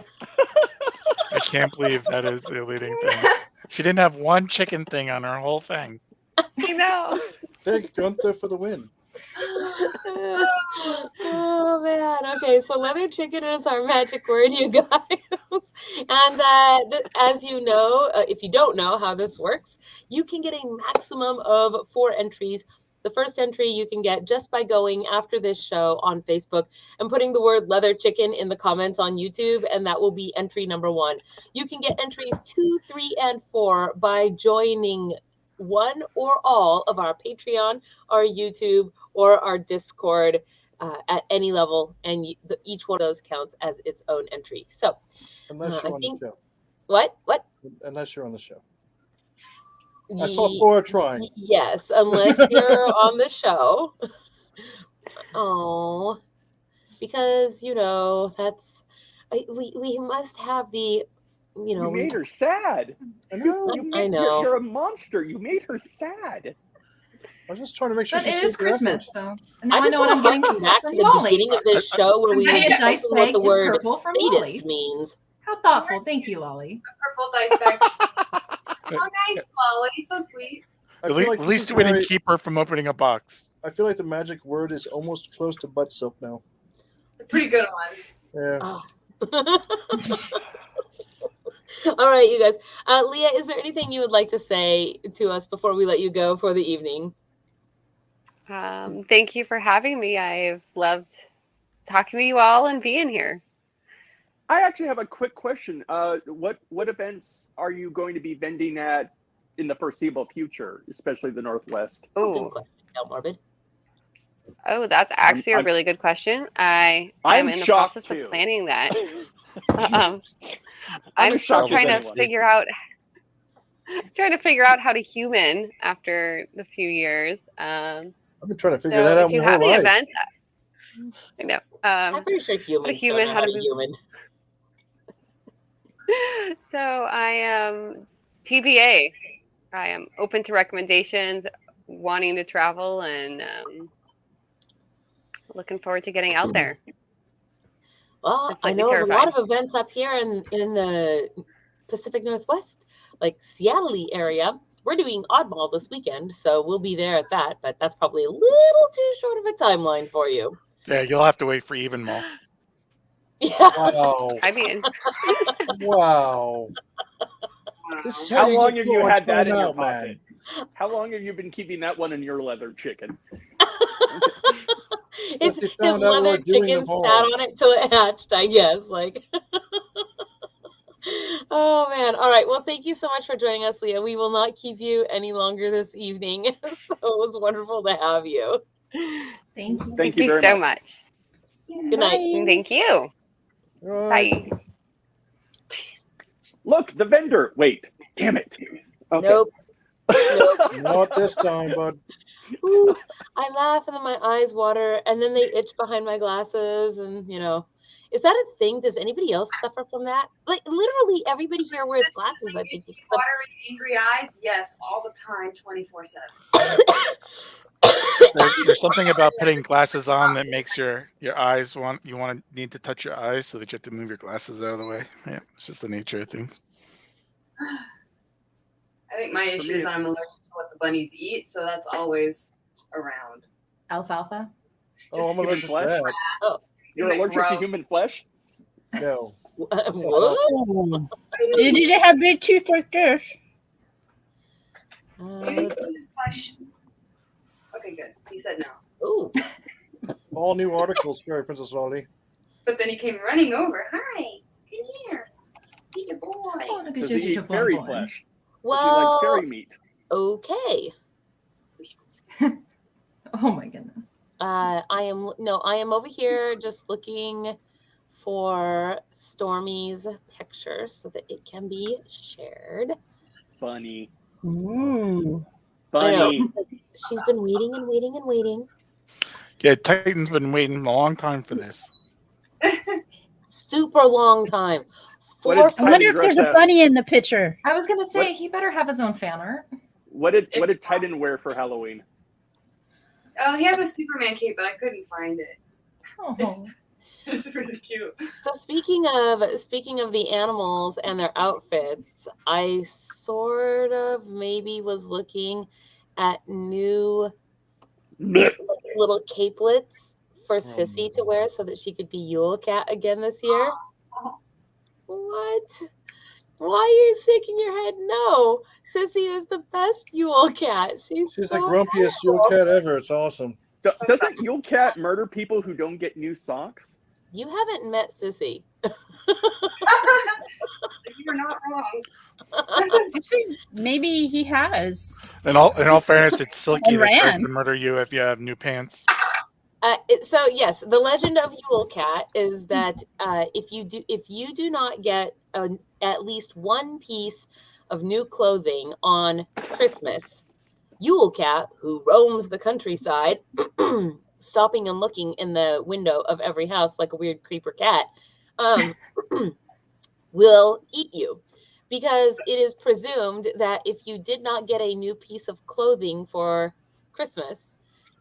I can't believe that is the leading thing. She didn't have one chicken thing on her whole thing. I know. Thank Gunther for the win. Oh man. Okay, so leather chicken is our magic word, you guys. And as you know, if you don't know how this works, you can get a maximum of 4 entries. The first entry you can get just by going after this show on Facebook and putting the word leather chicken in the comments on YouTube, and that will be entry number 1. You can get entries 2, 3, and 4 by joining one or all of our Patreon, our YouTube, or our Discord at any level, and each one of those counts as its own entry. So, unless you're on the show. What? Unless you're on the show. I saw Flora trying. Yes, unless you're on the show. Oh, because that's we must have the. You made her sad. I know. I know. You're a monster. You made her sad. I was just trying to make sure. But it is Christmas, so I just want to harken back to the beginning of this show where we had discussed what the word sadist means. How thoughtful! Thank you, Lolly. Purple dice bag. Oh, nice, Lolly. So sweet. At least we didn't keep her from opening a box. I feel like the magic word is almost close to butt soap now. It's a pretty good one. Yeah. Oh. All right, you guys. Leah, is there anything you would like to say to us before we let you go for the evening? Thank you for having me. I've loved talking to you all and being here. I actually have a quick question. What events are you going to be vending at in the foreseeable future, especially the Northwest? Oh, Morbid. Oh, that's actually a really good question. I'm in the process of planning that. I'm still trying to figure out how to human after the few years. I've been trying to figure that out my whole life. Event, I know. I'm pretty sure human how to be human. So I am TBA. I am open to recommendations, wanting to travel, and looking forward to getting out there. Well, I know of a lot of events up here in the Pacific Northwest, like Seattle area. We're doing Oddmall this weekend, so we'll be there at that, but that's probably a little too short of a timeline for you. Yeah, you'll have to wait for Even Mall. Yeah. Wow. I mean. Wow. How long have you had that in your pocket? How long have you been keeping that one in your leather chicken? His leather chicken sat on it till it hatched, I guess. Like, oh man! All right. Well, thank you so much for joining us, Leah. We will not keep you any longer this evening. So it was wonderful to have you. Thank you. Thank you so much. Good night. Thank you. Bye. Look, the vendor. Wait. Damn it. Okay. Nope. Not this time, bud. Ooh, I laugh and then my eyes water and then they itch behind my glasses and is that a thing? Does anybody else suffer from that? Like literally everybody here wears glasses, I think. Watery, angry eyes? Yes, all the time, 24/7. There's something about putting glasses on that makes your eyes need to touch your eyes so that you have to move your glasses out of the way. Yeah, it's just the nature of things. I think my issue is I'm allergic to what the bunnies eat, so that's always around. Alfalfa. Oh, I'm Human allergic to flesh? that. Oh. You're allergic to human flesh? No. What? Oh. Did you have big teeth like this? Flesh. Okay, good. He said no. Ooh. All new articles, Fairy Princess Lolly. But then he came running over. Hi, come here. Be a boy. Oh, look at Does you, he you eat fairy boy. flesh? Does he Well, like fairy meat? okay. Oh my goodness. I am over here just looking for Stormy's picture so that it can be shared. Funny. Ooh. Funny. She's been waiting and waiting and waiting. Yeah, Titan's been waiting a long time for this. Super long time. What is I wonder if there's a bunny in the picture. I was gonna say he better have his own fan art. What did Titan wear for Halloween? Oh, he has a Superman cape, but I couldn't find it. Oh. It's really cute. So speaking of the animals and their outfits, I sort of maybe was looking at new little capelets for Sissy to wear so that she could be Yule Cat again this year. What? Why are you shaking your head? No, Sissy is the best Yule Cat. She's the so grumpiest Yule Cat ever. It's awesome. Doesn't Yule Cat murder people who don't get new socks? You haven't met Sissy. You're not wrong. Maybe he has. In all fairness, it's Silky And that tries ran. to murder you if you have new pants. So yes, the legend of Yule Cat is that if you do not get at least one piece of new clothing on Christmas, Yule Cat, who roams the countryside, stopping and looking in the window of every house like a weird creeper cat, will eat you. Because it is presumed that if you did not get a new piece of clothing for Christmas,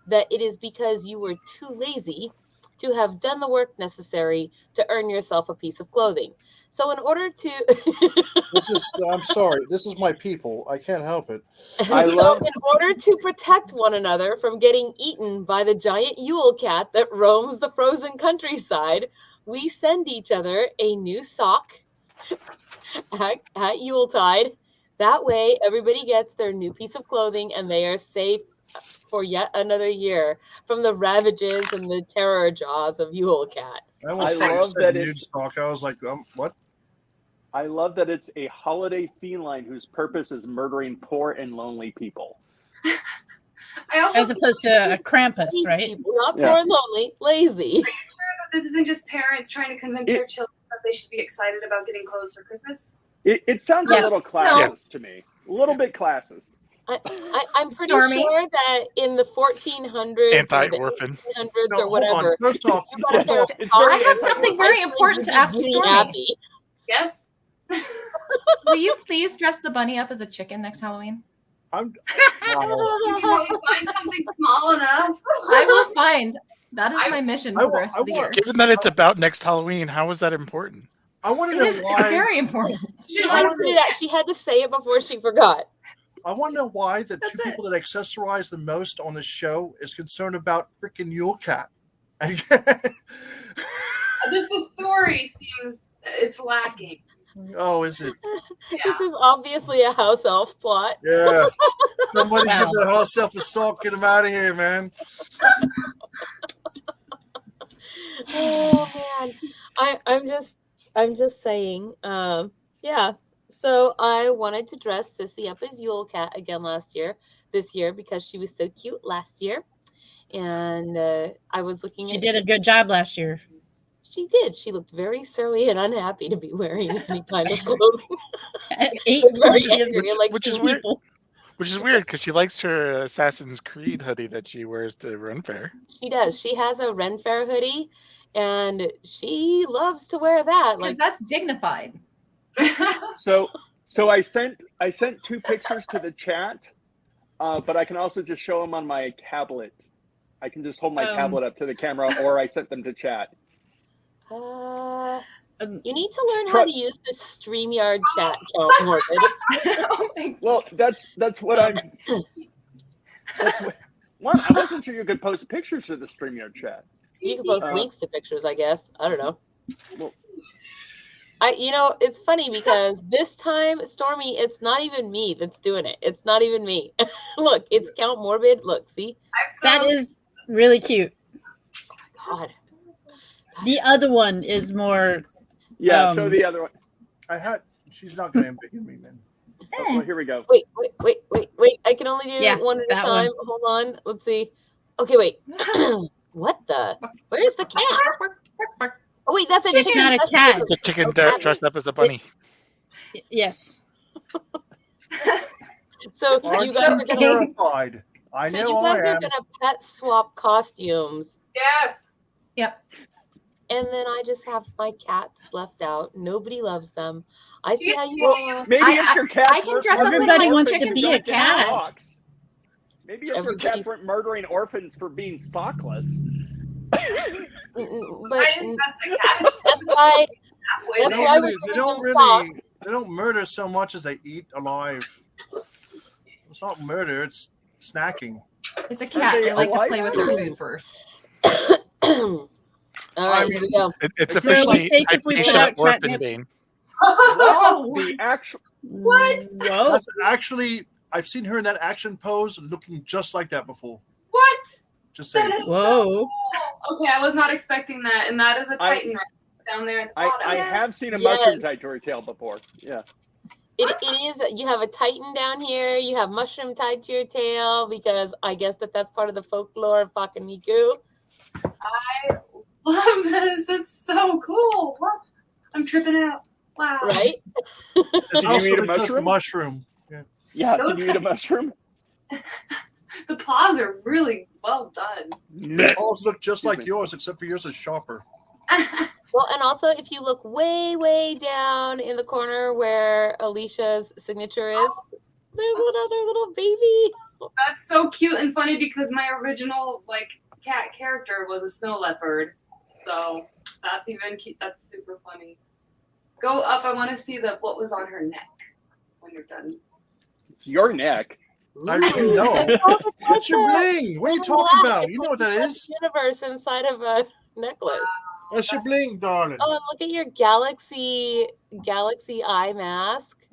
that it is because you were too lazy to have done the work necessary to earn yourself a piece of clothing. So in order to... I'm sorry, this is my people. I can't help it. In order to protect one another from getting eaten by the giant Yule Cat that roams the frozen countryside, we send each other a new sock at Yuletide. That way, everybody gets their new piece of clothing and they are safe for yet another year from the ravages and the terror jaws of Yule Cat. I love that I was like, what? I love that it's a holiday feline whose purpose is murdering poor and lonely people. As opposed to a Krampus, right? People, not poor and lonely, lazy. Are you sure that this isn't just parents trying to convince their children that they should be excited about getting clothes for Christmas? It sounds a little classist to me. A little bit classist. I'm pretty Stormy? sure that in the 1400s, Anti-orphan. 1800s or whatever, First off, I have something very important to ask Stormy. Happy. Yes. Will you please dress the bunny up as a chicken next Halloween? Can you find something small enough? I will find. That is my mission for the rest of the year. Given that it's about next Halloween, how is that important? I want to It know is why. very important. She had to say it before she forgot. I want to know why the two people that accessorize the most on the show is concerned about freaking Yule Cat. Just the story seems it's lacking. Oh, is it? This is obviously a house elf plot. Yeah. Somebody give the house elf a salt. Get him out of here, man. Oh man, I'm just saying. Yeah. So I wanted to dress Sissy up as Yule Cat again this year because she was so cute last year, and I was looking. She did a good job last year. She did. She looked very surly and unhappy to be wearing any kind of clothing. Very angry, like which is weird. Which is weird because she likes her Assassin's Creed hoodie that she wears to Ren Fair. She does. She has a Ren Fair hoodie, and she loves to wear that. Because that's dignified. So I sent 2 pictures to the chat, but I can also just show them on my tablet. I can just hold my tablet up to the camera, or I sent them to chat. You need to learn how to use the StreamYard chat account, Morbid. Well, that's what I'm. Well, I wasn't sure you could post pictures to the StreamYard chat. You can post links to pictures, I guess. I don't know. Well, It's funny because this time, Stormy, it's not even me that's doing it. It's not even me. Look, it's Count Morbid. Look, see? That is really cute. God. The other one is more. yeah, show the other one. She's not going to embiggen me, man. Oh, well, here we go. Wait. I can only do one at a time. One. Hold on. Let's see. Okay, wait. What the? Where's the cat? Oh, wait, that's a It's chicken. not a cat. It's a chicken dressed up as a bunny. Yes. So I'm you guys so are gonna. terrified. I So know you guys I are am. gonna pet swap costumes, Yes. Yep. and then I just have my cats left out. Nobody loves them. I see how you Well, are. Maybe if your cats I can weren't dress up murdering Everybody like wants orphans to and be don't a get cat. stalks. Maybe if your Everybody's- cats weren't murdering orphans for being stalkless. But I didn't trust the cats. that's why. They That's don't why really, we're they giving don't them stock. really, they don't murder so much as they eat alive. It's not murder, it's snacking. It's a cat. They like to play with their food first. All right, here we go. It's So officially safe if we put Hypatia out Orphan catnip? Bane. Well, the actual What? Whoa. That's actually, I've seen her in that action pose looking just like that before. What? Just That saying. is Whoa. Okay, I was not expecting that, and that is a Titan right down there at the bottom. I have seen a Yes. mushroom tied to her tail before. Yeah. It is. You have a Titan down here. You have mushroom tied to your tail because I guess that's part of the folklore of Pakaniku. I love this. It's so cool. What? I'm tripping out. Wow. Right? It's Did you also eat a because the mushroom? mushroom. Yeah. Yeah. Did you eat a mushroom? The paws are really well done. They all look just Excuse like me. yours, except for yours is sharper. Well, and also if you look way, way down in the corner where Alicia's signature is, there's another little baby. That's so cute and funny because my original cat character was a snow leopard. So that's even cute. That's super funny. Go up. I want to see what was on her neck when you're done. It's your neck. I didn't know. What's your bling? What are you talking about? You know what that is? Universe inside of a necklace. That's your bling, darling. Oh, and look at your galaxy eye mask.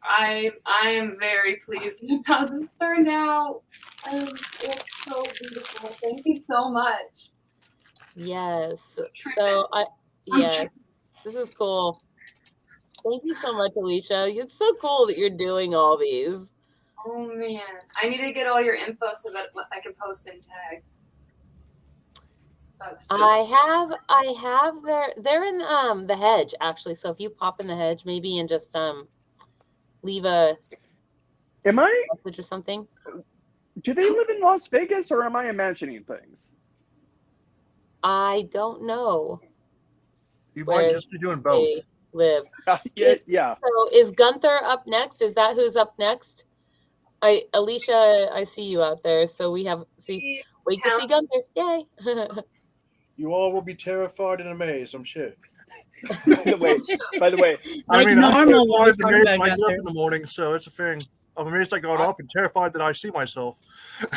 I am very pleased with how this turned out. It's so beautiful. Thank you so much. Yes. Treatment. Yes, this is cool. Thank you so much, Alicia. It's so cool that you're doing all these. Oh man, I need to get all your info so that I can post and tag. That's just, I have they're in the hedge actually. So if you pop in the hedge maybe and just leave a Am I? message or something. Do they live in Las Vegas or am I imagining things? I don't know You where might just be doing both. they live. Yeah. So is Gunther up next? Is that who's up next? Alicia, I see you out there. So we have wait to see Gunther. Yay. You all will be terrified and amazed, I'm sure. By the way, Like I mean, I'm normal when we terrified and talk amazed about when I get up Gunther. in the morning, so it's a thing. I'm amazed I got up and terrified that I see myself.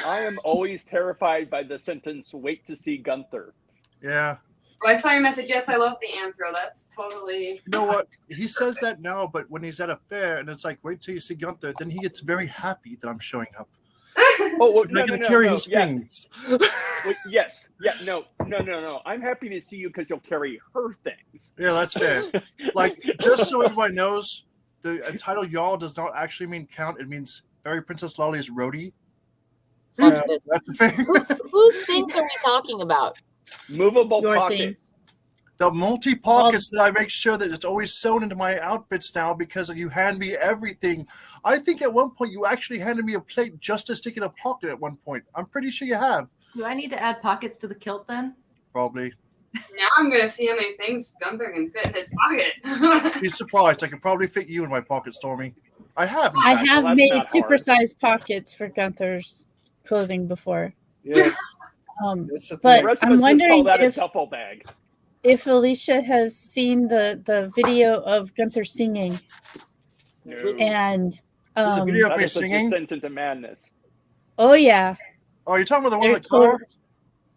I am always terrified by the sentence, wait to see Gunther. Yeah. Oh, I saw your message. Yes, I love the Anthro. That's totally. You know what? He says that now, but when he's at a fair and it's like, wait till you see Gunther, then he gets very happy that I'm showing up. Oh, well, I'm going to carry his things. Wait, yes. Yeah, no. I'm happy to see you because you'll carry her things. Yeah, that's fair. Like, just so everybody knows, the title y'all does not actually mean count. It means Fairy Princess Lolly's roadie. So that's the thing. Whose things are we talking about? Movable Your pockets. things. The multi-pockets that I make sure that it's always sewn into my outfits now because you hand me everything. I think at one point you actually handed me a plate just to stick in a pocket at one point. I'm pretty sure you have. Do I need to add pockets to the kilt then? Probably. Now I'm gonna see how many things Gunther can fit in his pocket. Be surprised. I could probably fit you in my pocket, Stormy. I have. in I fact. have that's made not hard. supersized pockets for Gunther's clothing before. Yes. But The rest of I'm us just call wondering that a if duffel bag. Alicia has seen the video of Gunther singing, No. and There's a video of That me is a singing. descent into madness. oh yeah, Oh, you're talking about the one They're with the car?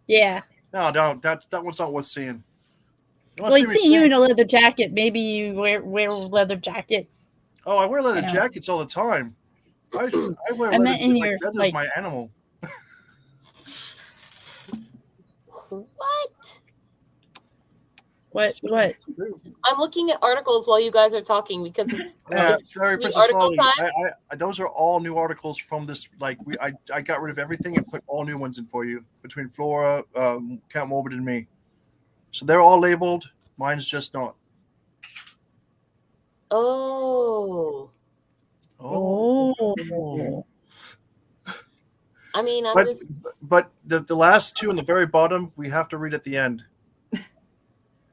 Yeah. No, that one's not worth seeing. Well, he'd seen you in a leather jacket. Maybe you wear a leather jacket. Oh, I wear leather jackets all the time. I wear leather like leather's my animal. What? What? I'm looking at articles while you guys are talking because it's sorry, Princess article Lolly. time. Those are all new articles from this. Like I got rid of everything and put all new ones in for you between Flora, Count Morbid, and me. So they're all labeled. Mine's just not. Oh. I mean, but the last two in the very bottom we have to read at the end.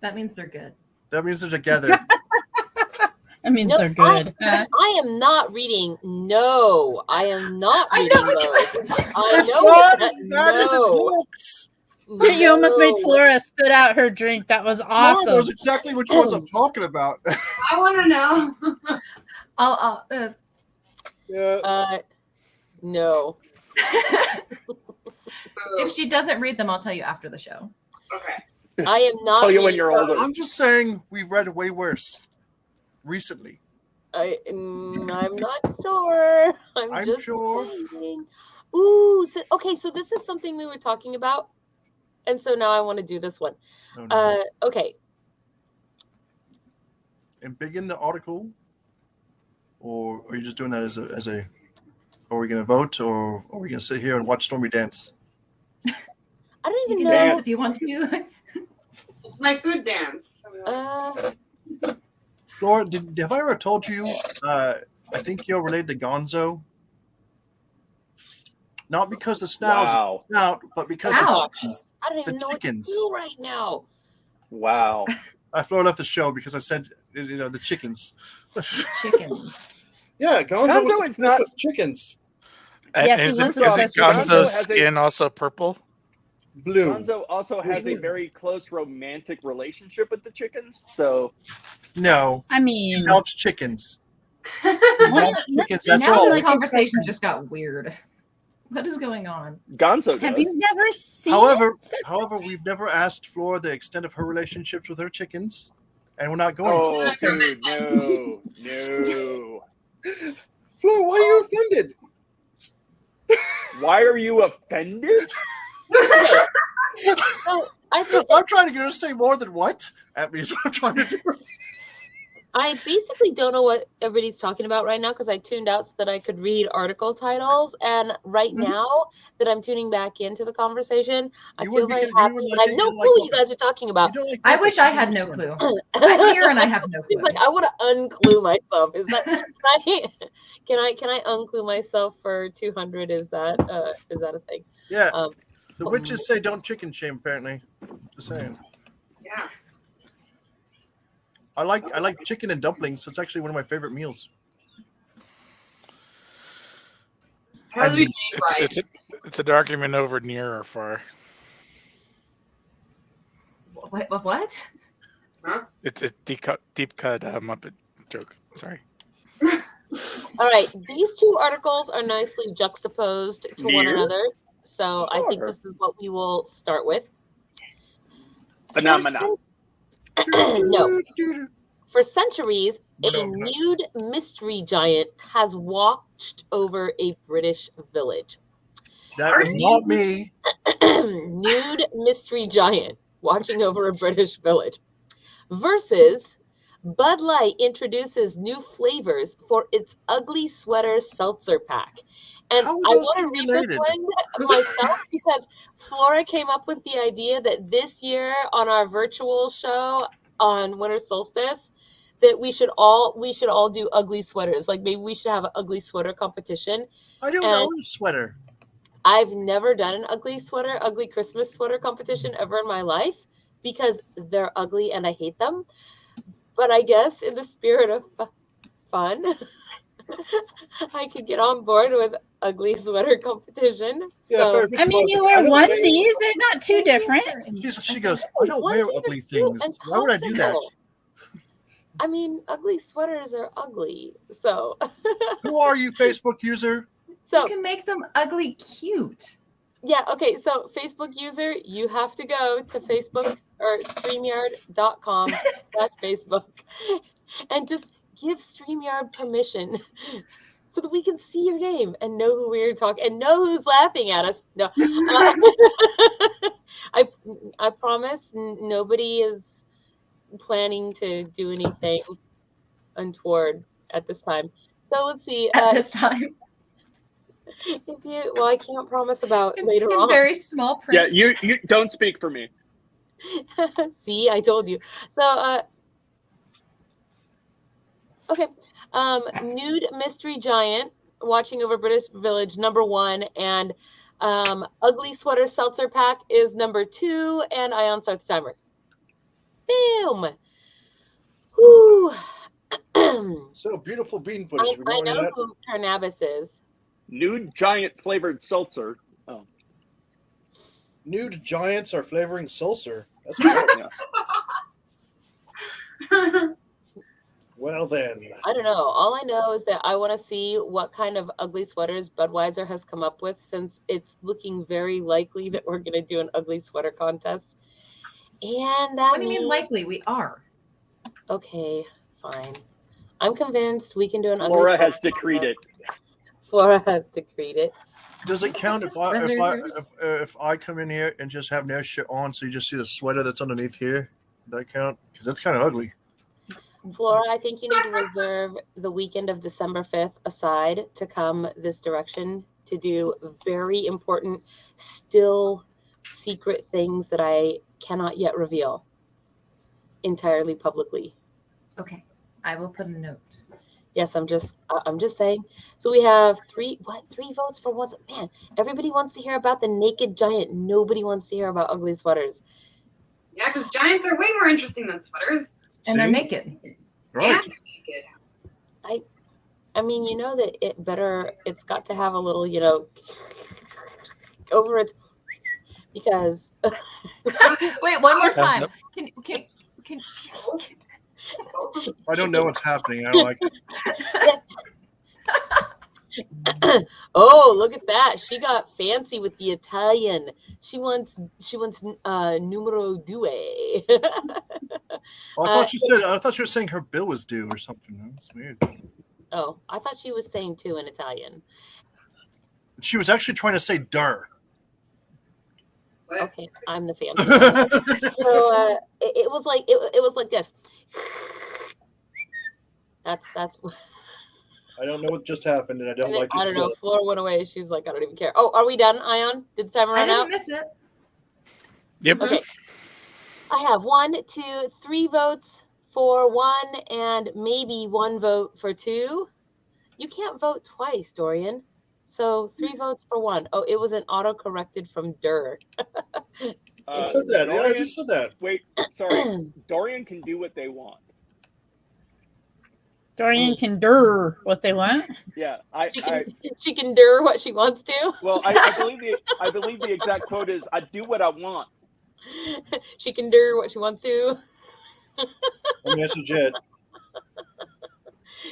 That means they're good. That means they're together. That means they're good. I am not reading. No, I am not reading those. That is books. You almost made Flora spit out her drink. That was awesome. Mom knows exactly which ones I'm talking about. I want to know. No. If she doesn't read them, I'll tell you after the show. Okay. I am not. Tell you when you're older. I'm just saying we've read way worse recently. I'm not sure. I'm just sure. saying. Ooh, so this is something we were talking about, and so now I want to do this one. Oh, no. Okay. And begin the article, or are you just doing that as a? Are we going to vote, or are we going to sit here and watch Stormy dance? I don't even you know can dance if you want to. It's my food dance. Flora, have I ever told you? I think you're related to Gonzo. Not because the snout, but because the chickens. I don't even know what to do right now. Wow. I Flora left the show because I said, the chickens. Chickens. Yeah, Gonzo is not chickens. Yes, is Gonzo's skin also purple? Blue. Gonzo also has a very close romantic relationship with the chickens. So, no, I mean, he helps chickens. That's now all. this conversation just got weird. What is going on? Gonzo does. Have you never seen? However, we've never asked Flora the extent of her relationships with her chickens, and we're not going. Oh, dude, no. Flora, why are you offended? Why are you offended? So I'm trying to get her to say more than what at me is what I'm trying to do. I basically don't know what everybody's talking about right now because I tuned out so that I could read article titles. And right now that I'm tuning back into the conversation, I feel very happy. And I have no clue what you guys are talking about. I wish I had no clue. I'm here and I have no clue. It's like I want to unclue myself. Is that can I unclue myself for 200? Is that a thing? Yeah. The witches say don't chicken shame. Apparently, just saying. Yeah. I like chicken and dumplings. So it's actually one of my favorite meals. It's an argument over near or far. What? Huh? It's a deep cut Muppet joke. Sorry. All right, these two articles are nicely juxtaposed to one another, so I think this is what we will start with. Phenomenon. No. For centuries, a nude mystery giant has watched over a British village. That was not me. Nude mystery giant watching over a British village. Versus Bud Light introduces new flavors for its ugly sweater seltzer pack. And I want to read this one myself because Flora came up with the idea that this year on our virtual show on winter solstice that we should all do ugly sweaters. Like maybe we should have an ugly sweater competition. I don't know a sweater. I've never done an ugly Christmas sweater competition ever in my life because they're ugly and I hate them. But I guess in the spirit of fun, I could get on board with ugly sweater competition. So, I mean, you wear onesies; they're not too different. She goes, I don't wear ugly things. Why would I do that? I mean, ugly sweaters are ugly. So, who are you, Facebook user? So you can make them ugly cute. Yeah, okay, so Facebook user, you have to go to Facebook or StreamYard.com/Facebook and just give StreamYard permission so that we can see your name and know who we're talking and know who's laughing at us. No, I promise nobody is planning to do anything untoward at this time. So let's see. At this time. If you, well, I can't promise about later In on. very small print. Yeah, you don't speak for me. See, I told you. So, okay. Nude Mystery Giant, Watching Over British Village, #1, and Ugly Sweater Seltzer Pack is #2, and Ion starts the timer. Boom! Whew. So beautiful bean footage. I know who Carnabas is. Nude Giant flavored seltzer. Oh. Nude giants are flavoring seltzer. That's good. Well then. I don't know. All I know is that I want to see what kind of ugly sweaters Budweiser has come up with, since it's looking very likely that we're going to do an ugly sweater contest. And that What do you mean likely? We are. Okay, fine. I'm convinced we can do an ugly Laura sweater has decreed it. Flora has decreed it. Does it count if I come in here and just have no shit on, so you just see the sweater that's underneath here? Does that count? Because that's kind of ugly. Flora, I think you need to reserve the weekend of December 5th aside to come this direction to do very important, still secret things that I cannot yet reveal entirely publicly. Okay, I will put a note. Yes, I'm just saying. So we have three votes for one. Man, everybody wants to hear about the naked giant. Nobody wants to hear about ugly sweaters. Yeah, because giants are way more interesting than sweaters. And they're naked. Right. And naked. I mean, you know that it's got to have a little, over its, because. Wait, one more time. Can I don't know what's happening. I don't like it. Oh, look at that. She got fancy with the Italian. She wants numero due. Oh, I thought she was saying her bill was due or something. That's weird. Oh, I thought she was saying two in Italian. She was actually trying to say "der." Okay, I'm the fancy. So it was like this. That's what. I don't know what just happened, and I don't like it. I don't know. Flora went away. She's like, I don't even care. Oh, are we done, Ion? Did the timer run out? I didn't miss it. Yep. Okay. I have 1, 2, 3 votes for 1 and maybe 1 vote for 2. You can't vote twice, Dorian. So 3 votes for 1. Oh, it was an auto-corrected from Dur. I said that. Yeah, I just said that. Wait, sorry. Dorian can do what they want. Dorian can do what they want. Yeah, she can do what she wants to. Well, I believe the exact quote is, "I do what I want." She can do what she wants to. I mean, that's legit.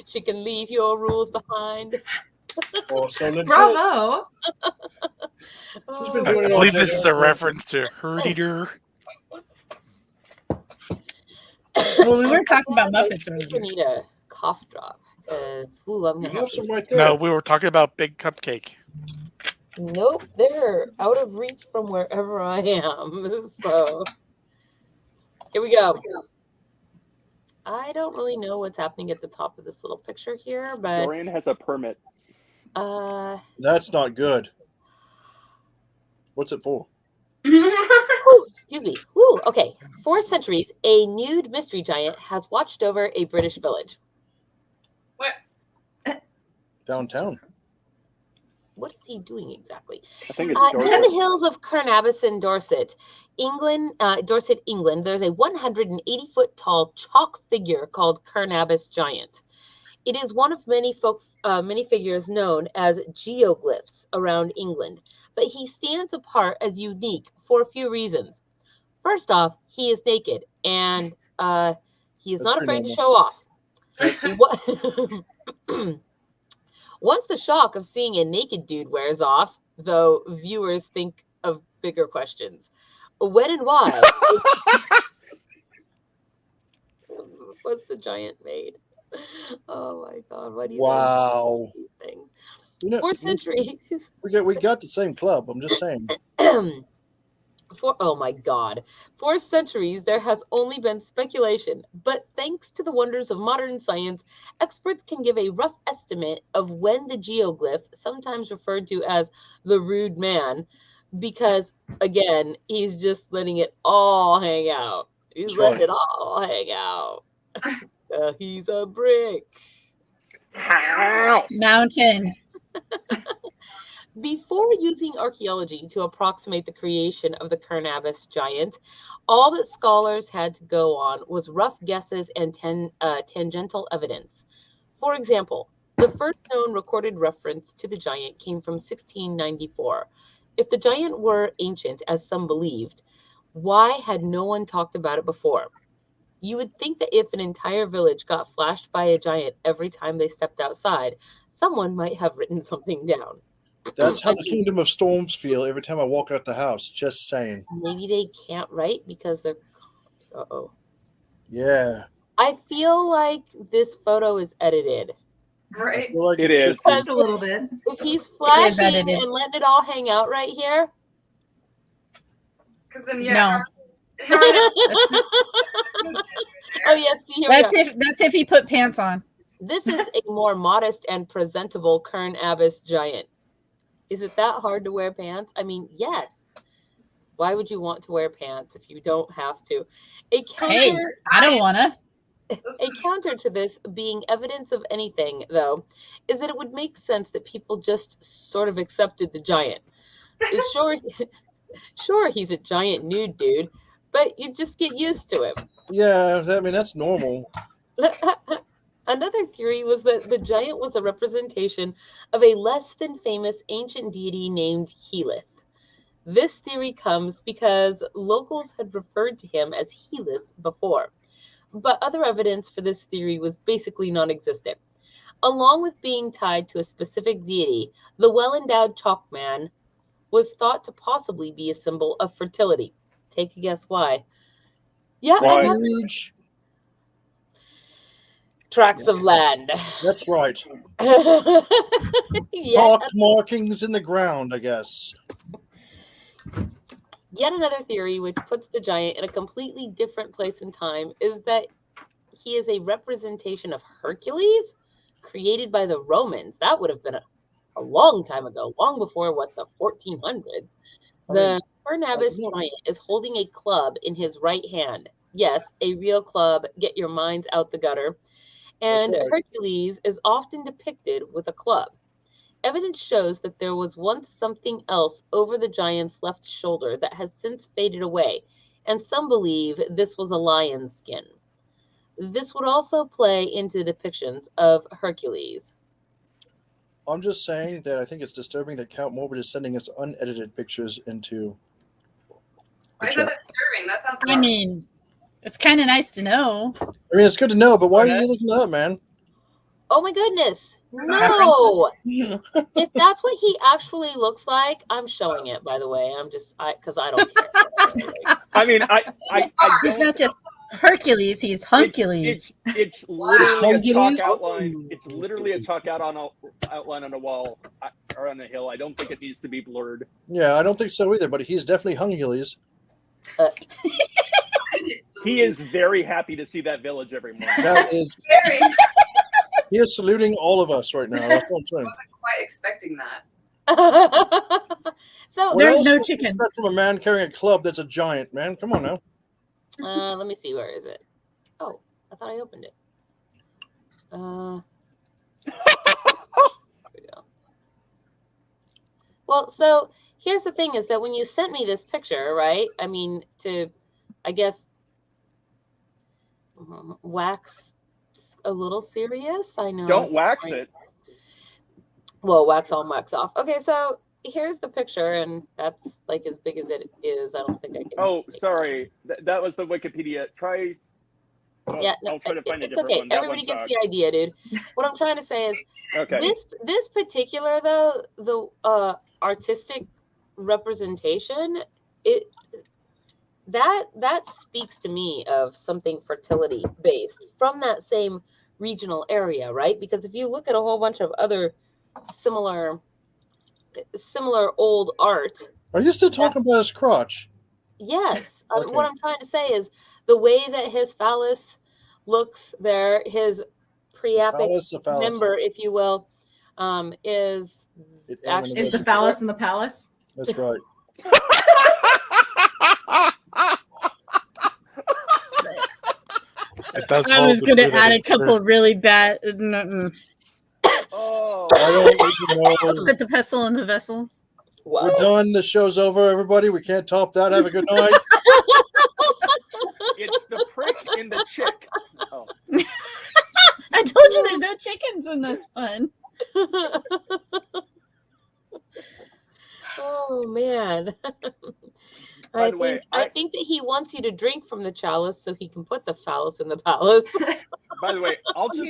She can leave your rules behind. Oh, so legit. Bravo! She's been I doing it all believe day. this is a reference to Herdider. Well, we were talking about Muppets I earlier. need a cough drop because I'm gonna You have have some to. right there. No, we were talking about Big Cupcake. Nope, they're out of reach from wherever I am. So here we go. I don't really know what's happening at the top of this little picture here, but Dorian has a permit. That's not good. What's it for? Ooh, excuse me. Ooh, okay. For centuries, a nude mystery giant has watched over a British village. What? Downtown. What is he doing exactly? I think it's In the Dorset. hills of Carnabas in Dorset, England, there's a 180-foot tall chalk figure called Carnabas Giant. It is one of many figures known as geoglyphs around England, but he stands apart as unique for a few reasons. First off, he is naked, and he is not afraid to show off. Once the shock of seeing a naked dude wears off, though viewers think of bigger questions. When and why was the giant made? Oh my God! What do you Wow. think of these things? You know, For centuries. we got the same club. I'm just saying. Oh my God. For centuries, there has only been speculation, but thanks to the wonders of modern science, experts can give a rough estimate of when the geoglyph, sometimes referred to as the rude man, because again, he's just letting it all hang out. He's letting it all hang out. He's a brick. Mountain. Before using archaeology to approximate the creation of the Carnavis giant, all that scholars had to go on was rough guesses and tangential evidence. For example, the first known recorded reference to the giant came from 1694. If the giant were ancient, as some believed, why had no one talked about it before? You would think that if an entire village got flashed by a giant every time they stepped outside, someone might have written something down. That's how the Kingdom of Storms feel every time I walk out the house. Just saying. Maybe they can't write because they're... Uh-oh. Yeah. I feel like this photo is edited. Right. Like it is. Just a little bit. If he's flashing edited. and letting it all hang out right here... Because then, No. Oh, yes. See, here That's we go. that's if he put pants on. This is a more modest and presentable Carnavis giant. Is it that hard to wear pants? I mean, yes. Why would you want to wear pants if you don't have to? Hey, I don't wanna. A counter to this being evidence of anything, though, is that it would make sense that people just sort of accepted the giant. Sure, he's a giant nude dude, but you just get used to him. Yeah, I mean, that's normal. Another theory was that the giant was a representation of a less than famous ancient deity named Helith. This theory comes because locals had referred to him as Helith before, but other evidence for this theory was basically non-existent. Along with being tied to a specific deity, the well-endowed chalk man was thought to possibly be a symbol of fertility. Take a guess why. Yeah, Huge. Tracts of land. That's right. Yeah. Pock markings in the ground, I guess. Yet another theory, which puts the giant in a completely different place in time, is that he is a representation of Hercules, created by the Romans. That would have been a long time ago, long before, the 1400s. The Carnavis giant is holding a club in his right hand. Yes, a real club. Get your minds out the gutter. And Hercules is often depicted with a club. Evidence shows that there was once something else over the giant's left shoulder that has since faded away, and some believe this was a lion's skin. This would also play into depictions of Hercules. I'm just saying that I think it's disturbing that Count Morbid is sending us unedited pictures into the Why is chat. that disturbing? That sounds I mean, it's kind of nice to know. I mean, it's good to know, but why are you looking it up, man? Oh my goodness. No. If that's what he actually looks like, I'm showing it, by the way. Because I don't care. I mean, I He's not just Hercules, he's Huncules. It's literally a chalk Huncules? outline. It's literally a chalk outline on a wall or on a hill. I don't think it needs to be blurred. Yeah, I don't think so either, but he's definitely Huncules. He is very happy to see that village every morning. That is, Very. he is saluting all of us right now. That's what I'm saying. Wasn't quite expecting that. So What There's else no would you chickens. expect from a man carrying a club that's a giant, man. Come on now. let me see. Where is it? Oh, I thought I opened it. There we go. Well, so here's the thing is that when you sent me this picture, right? I mean, I guess, wax a little serious. I know. Don't wax it. Well, wax on, wax off. Okay, so here's the picture, and that's like as big as it is. I don't think I can. Oh, sorry. That was the Wikipedia. Try. Well, Yeah, no, I'll try to find a it's different okay. one. That Everybody one gets the sucks. idea, dude. What I'm trying to say is Okay. this particular though, artistic representation, that speaks to me of something fertility based from that same regional area, right? Because if you look at a whole bunch of other similar old art. Are you still talking about his crotch? Yes. Okay. What I'm trying to say is the way that his phallus looks there, his preapic member, if you will, is actually Is the phallus in the palace? That's right. It does. I was going to add a couple really bad. Oh, I don't even know. Put the pestle in the vessel. Wow. We're done. The show's over, everybody. We can't top that. Have a good night. it's the prick in the chick. Oh. I told you there's no chickens in this one. Oh man. By the way, I think that he wants you to drink from the chalice so he can put the phallus in the palace. By the way,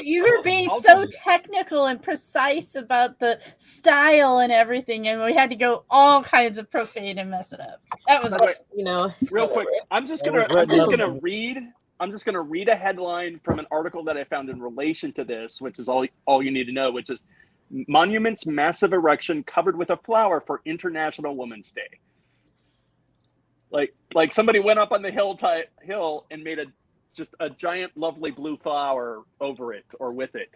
You were being so technical and precise about the style and everything, and we had to go all kinds of profane and mess it up. That was, real quick. I'm just gonna read a headline from an article that I found in relation to this, which is all you need to know, which is Monument's massive erection covered with a flower for International Women's Day. Like somebody went up on the hill and made just a giant lovely blue flower over it or with it.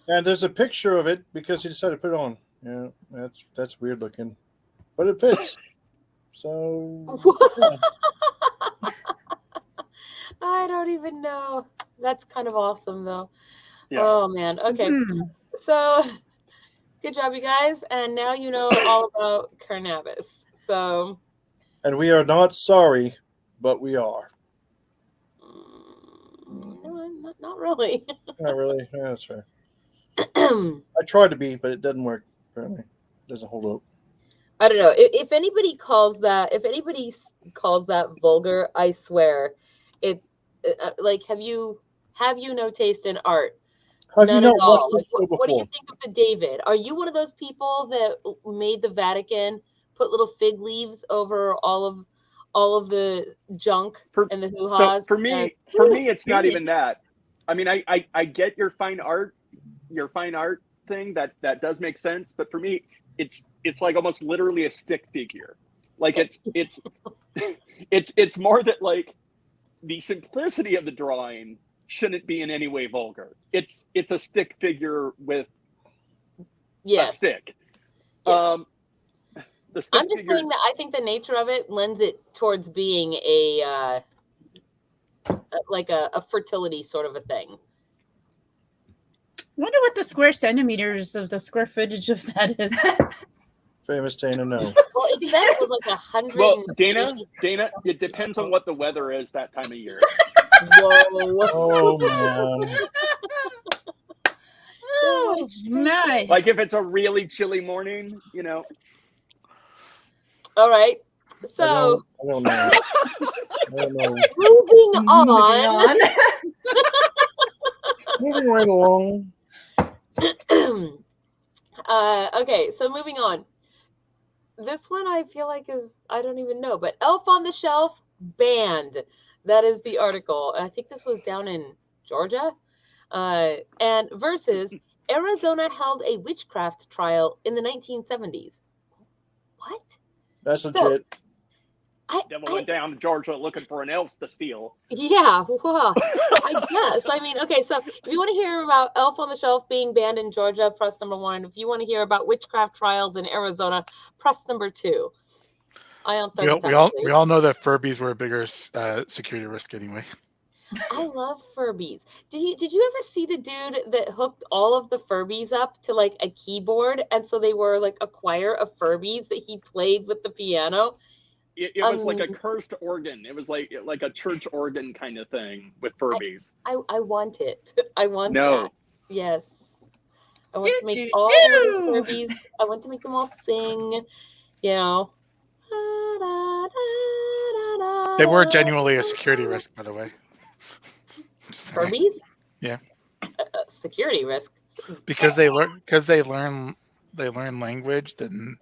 And there's a picture of it because he decided to put it on. Yeah, that's weird looking, but it fits. So yeah. I don't even know. That's kind of awesome though. Yeah. Oh man. Okay. So good job, you guys. And now you know all about Carnavis. So. And we are not sorry, but we are. No, not really. Not really. Yeah, that's fair. I tried to be, but it doesn't work. Apparently, it doesn't hold up. I don't know. If anybody calls that vulgar, I swear, like have you no taste in art? None at all. Like, what do you think of the David? Are you one of those people that made the Vatican put little fig leaves over all of the junk and the hoo-has? So for me, it's not even that. I mean, I get your fine art thing that does make sense, but for me, it's like almost literally a stick figure. Like it's more that like the simplicity of the drawing shouldn't be in any way vulgar. It's a stick figure with a stick. Yes. I'm just saying that I think the nature of it lends it towards being a fertility sort of a thing. I wonder what the square centimeters of the square footage of that is. Famous Dana, no. Well, it said it was like 100. Well, Dana, it depends on what the weather is that time of year. Whoa! Oh man! Oh, nice. Like if it's a really chilly morning, you know. All right. So I don't know. Moving on. Moving right along. Okay, so moving on. This one I feel like I don't even know, but Elf on the Shelf banned. That is the article. I think this was down in Georgia. And versus Arizona held a witchcraft trial in the 1970s. What? That's legit. Devil went down to Georgia looking for an elf to steal. Yeah, well, I guess. I mean, okay, so if you want to hear about Elf on the Shelf being banned in Georgia, press number 1. If you want to hear about witchcraft trials in Arizona, press number 2. We all know that Furbies were a bigger security risk anyway. I love Furbies. Did you ever see the dude that hooked all of the Furbies up to like a keyboard, and so they were like a choir of Furbies that he played with the piano? It was like a cursed organ. It was like a church organ kind of thing with Furbies. I want it. I want that. Yes. I want to make all the Furbies. I want to make them all sing. You know. They were genuinely a security risk, by the way. Furbies? Yeah. Security risk. Because they learn they learn language, then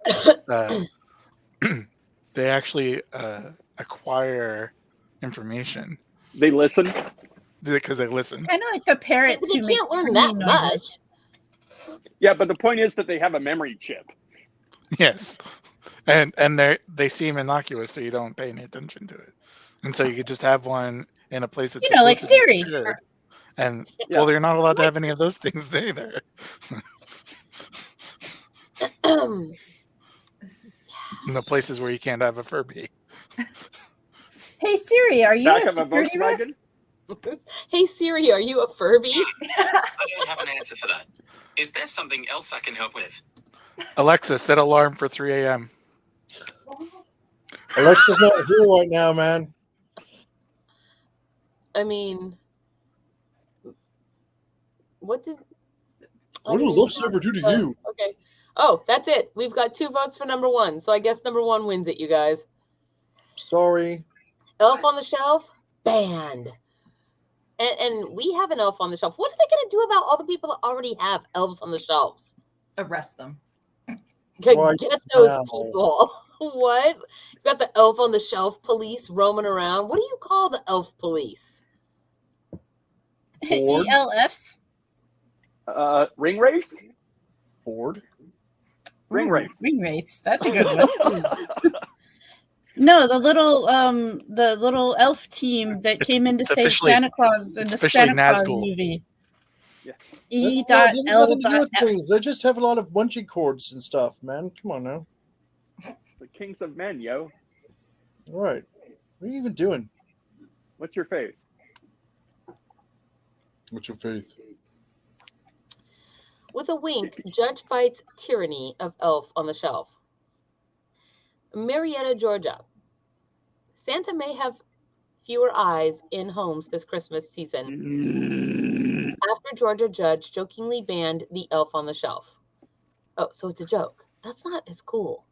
they actually acquire information They listen. because they listen. Kind of like the parrots But they who make can't learn that screaming much. noises. Yeah, but the point is that they have a memory chip. Yes, and they seem innocuous, so you don't pay any attention to it, and so you could just have one in a place that's Like supposed to be Siri. secured. And Yeah. well, you're not allowed to have any of those things either. In the places where you can't have a Furby. Hey Siri, are you Back a of a security risk? Volkswagen. Hey Siri, are you a Furby? I don't have an answer for that. Is there something else I can help with? Alexa, set alarm for 3 a.m. Alexa's not here right now, man. I mean, what did Looks ever do to you? Okay. Oh, that's it. We've got 2 votes for number 1. So I guess number 1 wins it, you guys. Sorry. Elf on the Shelf, banned. And we have an elf on the shelf. What are they going to do about all the people that already have elves on the shelves? Arrest them. Get Right those now. people. What? You got the elf on the shelf police roaming around. What do you call the elf police? Bored. ELFs? Ring race. Bored. Ring race. Ring rates. That's a good one. No, the little elf team that came in to save officially- Santa Claus in it's the officially Santa Claus Nazgul. movie. Yeah. E. That's not- L. nothing to do with things. They just have a lot of bungee cords and stuff, man. Come on now. The kings of men, yo. All right. What are you even doing? What's your face? What's your faith? With a wink, judge fights tyranny of elf on the shelf. Marietta, Georgia. Santa may have fewer eyes in homes this Christmas season after Georgia judge jokingly banned the elf on the shelf. Oh, so it's a joke. That's not as cool.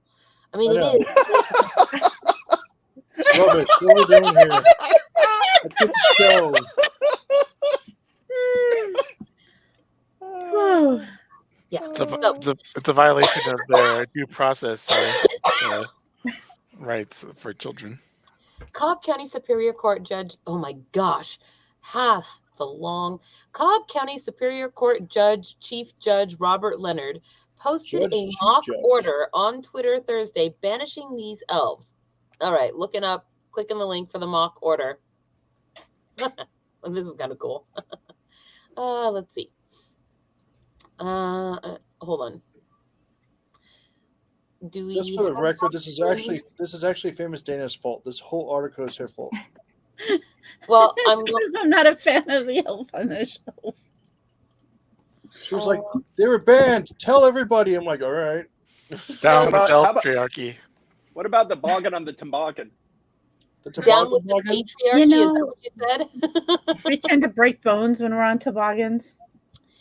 I mean, I know. it is. It's rubbish. What are we doing here? I quit the show. Yeah. It's a violation of their due process rights for children. Cobb County Superior Court Judge, oh my gosh, it's a long. Cobb County Superior Court Judge, Chief Judge Robert Leonard posted Judge, a Chief mock Judge. order on Twitter Thursday banishing these elves. All right, clicking the link for the mock order. This is kind of cool. Let's see. Hold on. Do we Just for the have record, this is options? actually Famous Dana's fault. This whole article is her fault. Well, Because I'm not a fan of the elf on the shelf. She was like, they were banned. Tell everybody. I'm like, all right. Down with How about- patriarchy. What about the boggin on the toboggan? The down toboggan with the wagon? patriarchy, You know- is that what you said? We tend to break bones when we're on toboggans.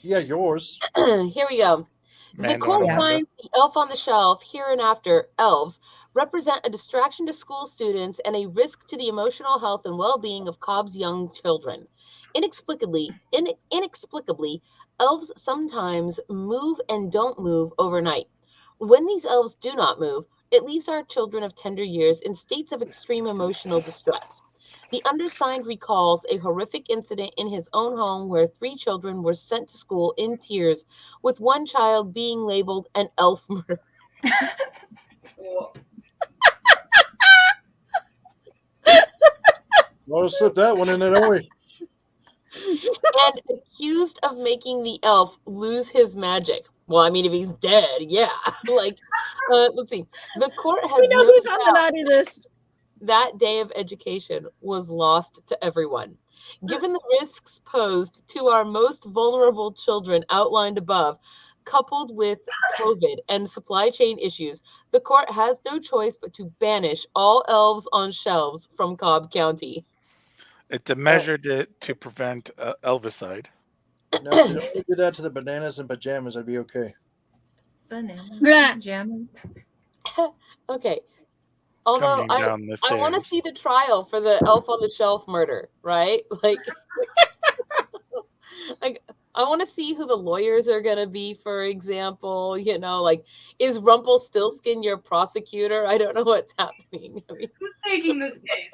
Yeah, yours. Here we go. The Mando court and Amanda. finds the elf on the shelf, hereinafter elves, represent a distraction to school students and a risk to the emotional health and well-being of Cobb's young children. Inexplicably, elves sometimes move and don't move overnight. When these elves do not move, it leaves our children of tender years in states of extreme emotional distress. The undersigned recalls a horrific incident in his own home where 3 children were sent to school in tears, with one child being labeled an elf murderer. Want to slip that one in there, don't we? And accused of making the elf lose his magic. Well, I mean, if he's dead, yeah. Let's see. The court has We know no who's on the doubt naughty list. that day of education was lost to everyone. Given the risks posed to our most vulnerable children outlined above, coupled with COVID and supply chain issues, the court has no choice but to banish all elves on shelves from Cobb County. It's a measure to prevent Elvicide. No, if you only do that to the bananas and pajamas, I'd be okay. Bananas, Blah. pajamas. Okay. Although Coming down the I want to stairs. see the trial for the elf on the shelf murder, right? Like, I want to see who the lawyers are going to be, for example. You know, like, is Rumpelstiltskin your prosecutor? I don't know what's happening. I mean, Who's taking this case?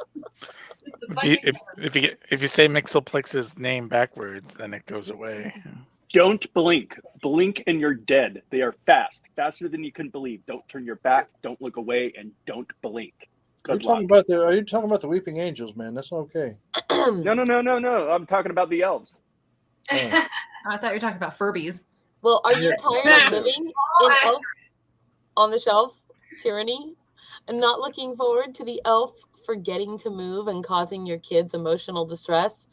If you say Mixelplex's name backwards, then it goes away. Don't blink. Blink and you're dead. They are fast. Faster than you can believe. Don't turn your back. Don't look away. And don't blink. Are you Good luck. talking about the Weeping Angels, man? That's not okay. No. I'm talking about the elves. Oh. I thought you were talking about Furbies. Well, are you tired of living in elf on the shelf tyranny and not looking forward to the elf forgetting to move and causing your kids emotional distress?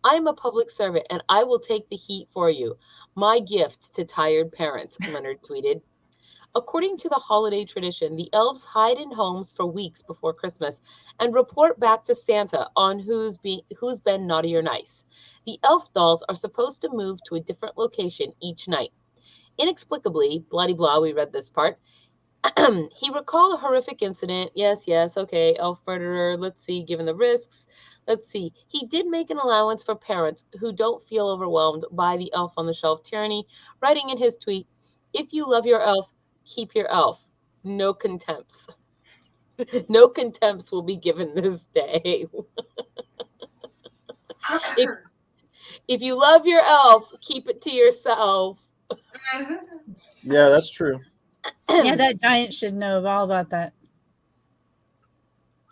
I'm a public servant and I will take the heat for you. My gift to tired parents, Leonard tweeted. According to the holiday tradition, the elves hide in homes for weeks before Christmas and report back to Santa on who's been naughty or nice. The elf dolls are supposed to move to a different location each night. Inexplicably, bloody blah, we read this part, he recalled a horrific incident. Yes, okay, elf murderer, let's see, given the risks. Let's see, he did make an allowance for parents who don't feel overwhelmed by the elf on the shelf tyranny, writing in his tweet, if you love your elf, keep your elf. No contempts. No contempts will be given this day. If you love your elf, keep it to yourself. Yeah, that's true. Yeah, that giant should know all about that.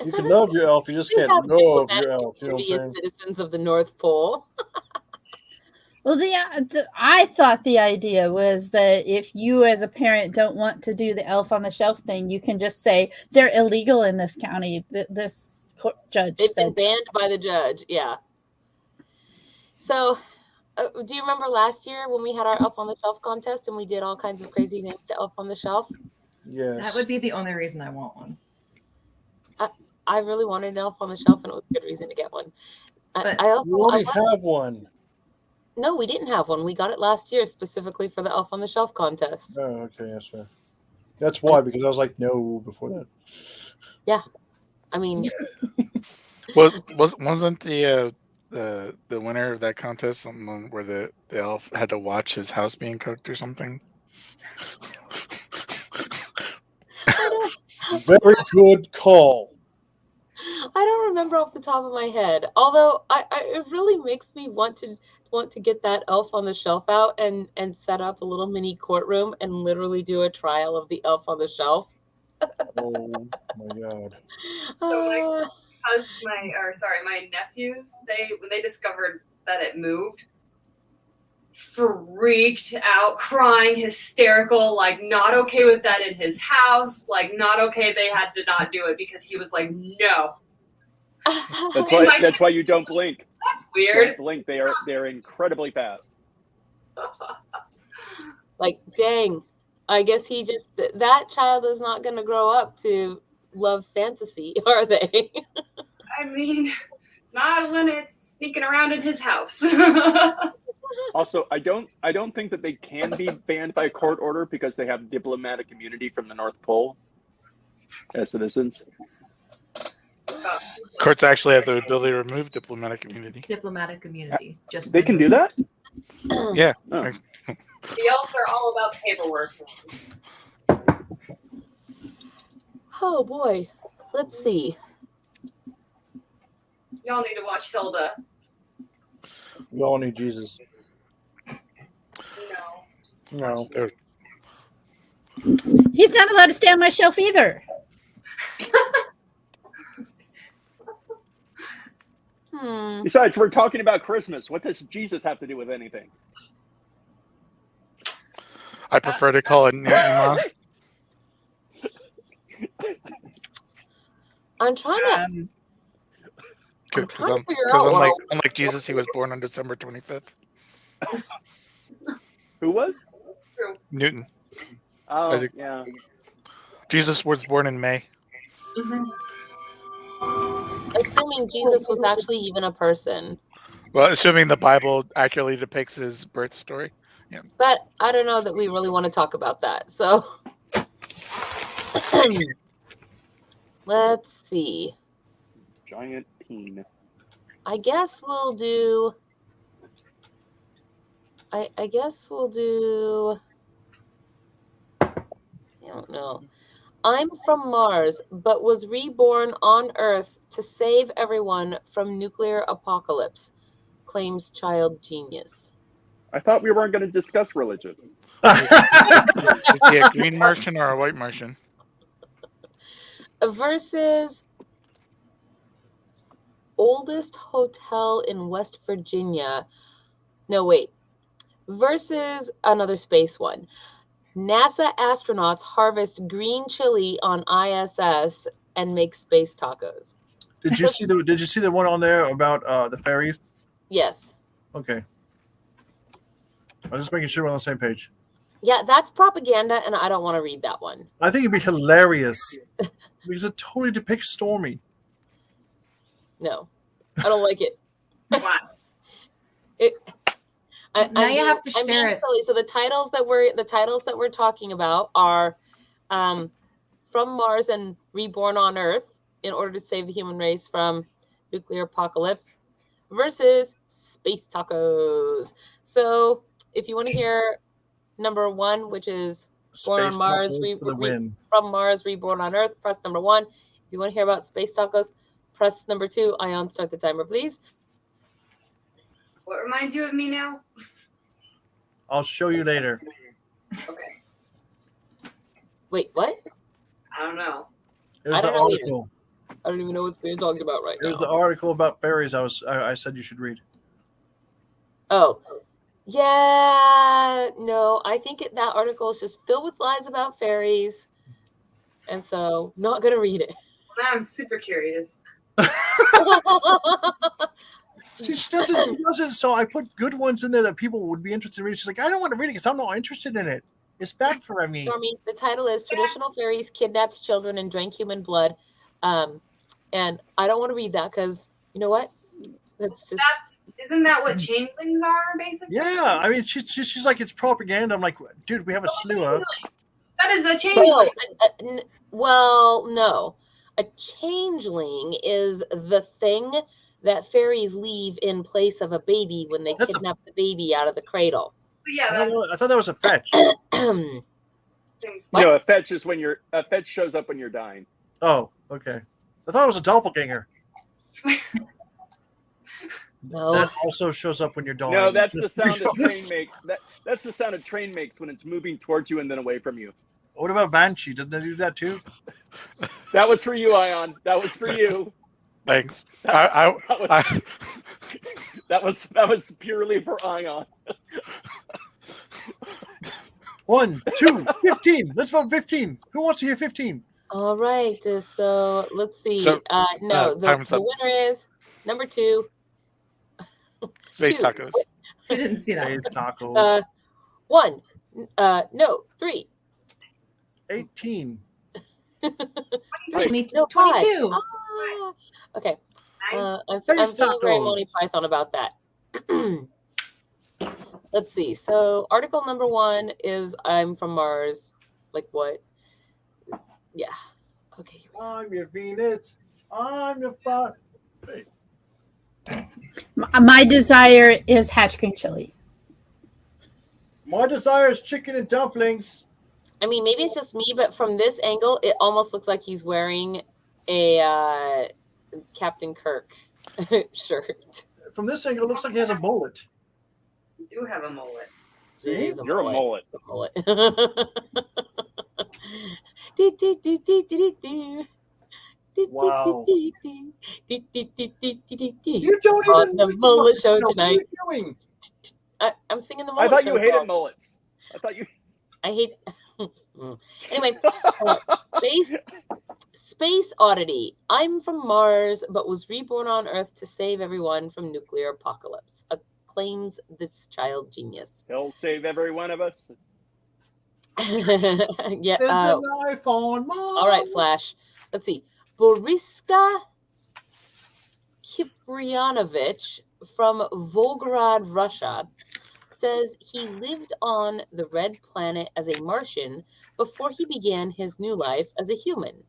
You can love your elf, you just can't love your elf. You know what I'm saying? Citizens of the North Pole. Well, I thought the idea was that if you as a parent don't want to do the elf on the shelf thing, you can just say they're illegal in this county. This judge They've said been banned by the judge. Yeah. So, do you remember last year when we had our Elf on the Shelf contest and we did all kinds of crazy things to Elf on the Shelf? Yes. That would be the only reason I want one. I really wanted an Elf on the Shelf, and it was a good reason to get one. But I also You already have one. No, we didn't have one. We got it last year specifically for the Elf on the Shelf contest. Oh, okay, that's right. That's why, because I was like, no, before that. Yeah, I mean, Wasn't the winner of that contest someone where the elf had to watch his house being cooked or something? Very good call. I don't remember off the top of my head. Although it really makes me want to get that Elf on the Shelf out and set up a little mini courtroom and literally do a trial of the Elf on the Shelf. Oh my god. So my nephews, when they discovered that it moved, freaked out, crying, hysterical, like not okay with that in his house, like not okay. They had to not do it because he was like, no. That's why you don't blink. That's weird. Don't blink. They're incredibly fast. Like, dang. I guess that child is not going to grow up to love fantasy, are they? I mean, not when it's sneaking around in his house. Also, I don't think that they can be banned by court order because they have diplomatic immunity from the North Pole as citizens. Courts actually have the ability to remove diplomatic immunity. Diplomatic immunity. Just They can do that? Yeah. Oh. The elves are all about paperwork. Oh boy. Let's see. Y'all need to watch Hilda. We all need Jesus. No. No. he's not allowed to stay on my shelf either. Besides, we're talking about Christmas. What does Jesus have to do with anything? I prefer to call it Newton Moss. I'm trying to Because figure out unlike Jesus, he was born on December 25th. Who was? Newton. Oh, yeah. Jesus was born in May. Mm-hmm. assuming Jesus was actually even a person. Well, assuming the Bible accurately depicts his birth story. Yeah. But I don't know that we really want to talk about that. So let's see. Giant peen. I guess we'll do I guess we'll do. I don't know. I'm from Mars, but was reborn on Earth to save everyone from nuclear apocalypse, claims child genius. I thought we weren't going to discuss religion. Is he a green Martian or a white Martian? Versus oldest hotel in West Virginia. No, wait. Versus another space one. NASA astronauts harvest green chili on ISS and make space tacos. Did you see the one on there about the fairies? Yes. Okay. I'm just making sure we're on the same page. Yeah, that's propaganda, and I don't want to read that one. I think it'd be hilarious because it totally depicts Stormy. No, I don't like it. Wow. Now you have to share it. Silly. So the titles that we're talking about are From Mars and Reborn on Earth in order to save the human race from nuclear apocalypse versus Space Tacos. So if you want to hear number one, which is Born on Mars, From Mars, Reborn on Earth, press number 1. If you want to hear about Space Tacos, press number 2. Ion, start the timer, please. What reminds you of me now? I'll show you later. Okay. Wait, what? I don't know. It was the article. I don't even know what's being talked about right now. It was the article about fairies I said you should read. Oh. Yeah, no, I think that article is just filled with lies about fairies. And so, not going to read it. Now I'm super curious. See, she doesn't. So I put good ones in there that people would be interested in reading. She's like, I don't want to read it because I'm not interested in it. It's bad for me. Stormy, the title is Traditional Fairies Kidnapped Children and Drank Human Blood. And I don't want to read that because, you know what? Isn't that what changelings are, basically? Yeah, I mean, she's like, it's propaganda. I'm like, dude, we have a slew of. That is a changeling. Well, no. A changeling is the thing that fairies leave in place of a baby when they kidnap the baby out of the cradle. Yeah, I thought that was a fetch. No, a fetch is when a fetch shows up when you're dying. Oh, okay. I thought it was a doppelganger. No. That also shows up when you're dying. No, that's the sound a train makes. That's the sound a train makes when it's moving towards you and then away from you. What about Banshee? Doesn't it do that too? That was for you, Ion. That was for you. Thanks. That was purely for Ion. 1, 2, 15. Let's vote 15. Who wants to hear 15? All right. So let's see. So, the winner is number 2. Space Tacos. I didn't see that. Space Tacos. 1. No, 3. 18. 22. No, 22. Okay. I'm feeling very Monty Python about that. Let's see. So article number 1 is I'm from Mars. Like what? Yeah. Okay. I'm your Venus. I'm your fire. My desire is hatch green chili. My desire is chicken and dumplings. I mean, maybe it's just me, but from this angle, it almost looks like he's wearing a Captain Kirk shirt. From this angle, it looks like he has a mullet. You do have a mullet. See? You're a mullet. Wow. You don't on the mullet show tonight. What are you doing? I'm singing the mullet show. I thought show you hated song. mullets. I hate. Anyway, space oddity. I'm from Mars, but was reborn on Earth to save everyone from nuclear apocalypse. Claims this child genius. He'll save every one of us. Yeah. Life on Mars. All right, Flash. Let's see. Boriska Kiprianovich from Volgograd, Russia, says he lived on the red planet as a Martian before he began his new life as a human.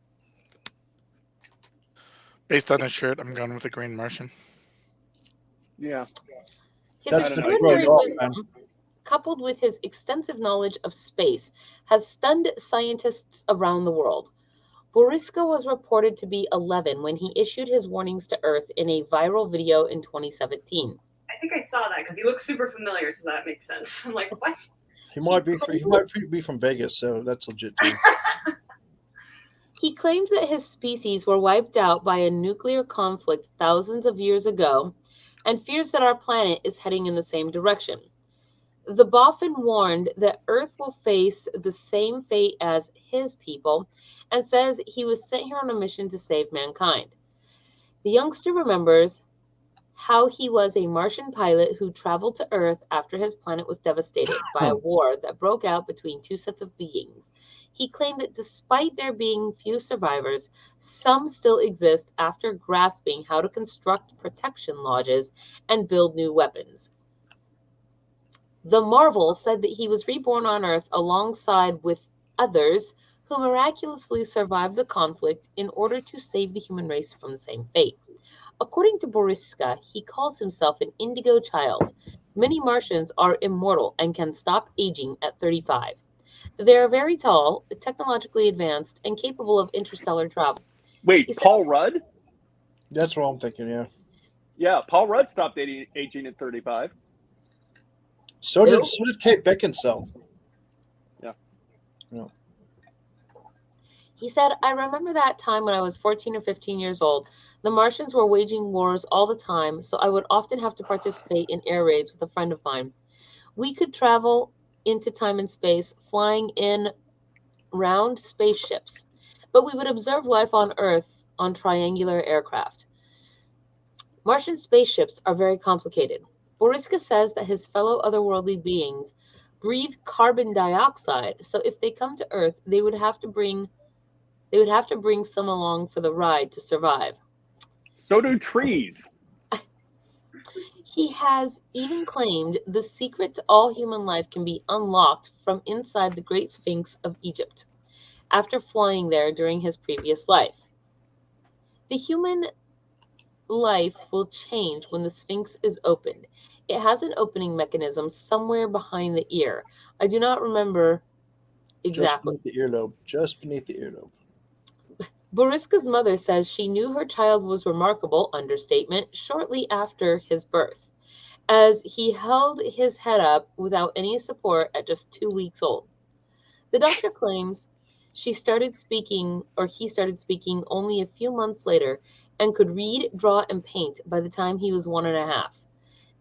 Based on his shirt, I'm going with the green Martian. Yeah. His extraordinary wisdom coupled with his extensive knowledge of space, has stunned scientists around the world. Boriska was reported to be 11 when he issued his warnings to Earth in a viral video in 2017. I think I saw that because he looks super familiar, so that makes sense. I'm like, what? He might be from Vegas, so that's legit too. He claimed that his species were wiped out by a nuclear conflict thousands of years ago and fears that our planet is heading in the same direction. The Boffin warned that Earth will face the same fate as his people and says he was sent here on a mission to save mankind. The youngster remembers how he was a Martian pilot who traveled to Earth after his planet was devastated by a war that broke out between two sets of beings. He claimed that despite there being few survivors, some still exist after grasping how to construct protection lodges and build new weapons. The Marvel said that he was reborn on Earth alongside with others who miraculously survived the conflict in order to save the human race from the same fate. According to Boriska, he calls himself an indigo child. Many Martians are immortal and can stop aging at 35. They are very tall, technologically advanced, and capable of interstellar travel. Wait, Paul Rudd? That's what I'm thinking, yeah. Yeah, Paul Rudd stopped aging at 35. So did Kate Beckinsale. Yeah. He said, I remember that time when I was 14 or 15 years old. The Martians were waging wars all the time, so I would often have to participate in air raids with a friend of mine. We could travel into time and space, flying in round spaceships, but we would observe life on Earth on triangular aircraft. Martian spaceships are very complicated. Boriska says that his fellow otherworldly beings breathe carbon dioxide, so if they come to Earth, they would have to bring some along for the ride to survive. So do trees. He has even claimed the secret to all human life can be unlocked from inside the Great Sphinx of Egypt, after flying there during his previous life. The human life will change when the Sphinx is opened. It has an opening mechanism somewhere behind the ear. I do not remember exactly. Just beneath the earlobe. Boriska's mother says she knew her child was remarkable, understatement, shortly after his birth, as he held his head up without any support at just 2 weeks old. The doctor claims he started speaking only a few months later and could read, draw, and paint by the time he was 1.5.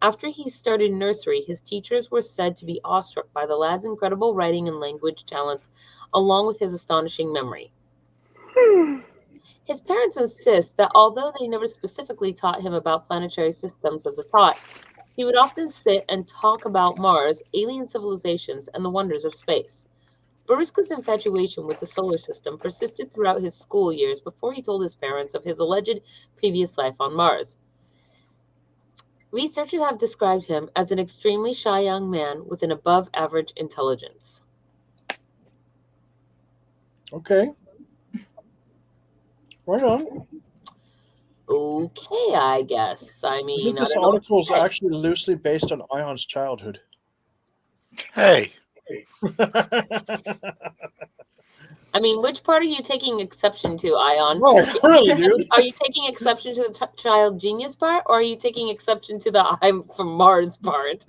After he started nursery, his teachers were said to be awestruck by the lad's incredible writing and language talents, along with his astonishing memory. His parents insist that although they never specifically taught him about planetary systems as a thought, he would often sit and talk about Mars, alien civilizations, and the wonders of space. Boriska's infatuation with the solar system persisted throughout his school years before he told his parents of his alleged previous life on Mars. Researchers have described him as an extremely shy young man with an above-average intelligence. Okay. Right on. Okay, I guess. I mean, This article is actually loosely based on Ion's childhood. Hey. I mean, which part are you taking exception to, Ion? Right, really, dude. Are you taking exception to the child genius part, or are you taking exception to the I'm from Mars part?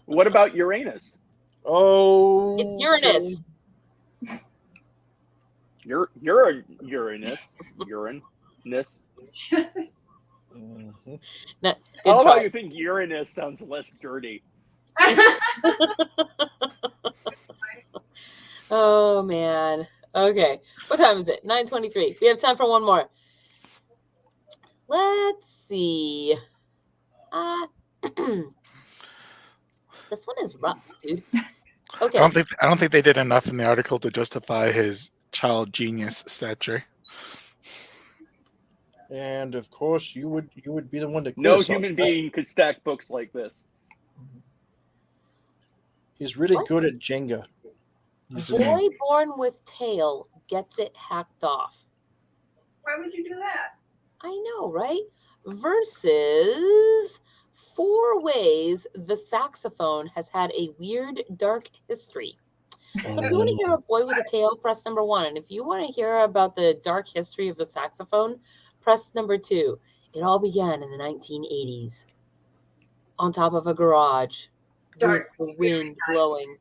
What about Uranus? Oh, it's Uranus. You're a Uranus. Uranus. Mm-hmm. No, I love how you think Uranus sounds less dirty. Oh man. Okay. What time is it? 9:23. We have time for one more. Let's see. This one is rough, dude. Okay. I don't think they did enough in the article to justify his child genius stature. And of course, you would be the one to. No human being could stack books like this. He's really good at Jenga. Boy born with tail gets it hacked off. Why would you do that? I know, right? Versus 4 ways the saxophone has had a weird, dark history. So if you want to hear a boy with a tail, press number 1. And if you want to hear about the dark history of the saxophone, press number 2. It all began in the 1980s on top of a garage with the wind blowing.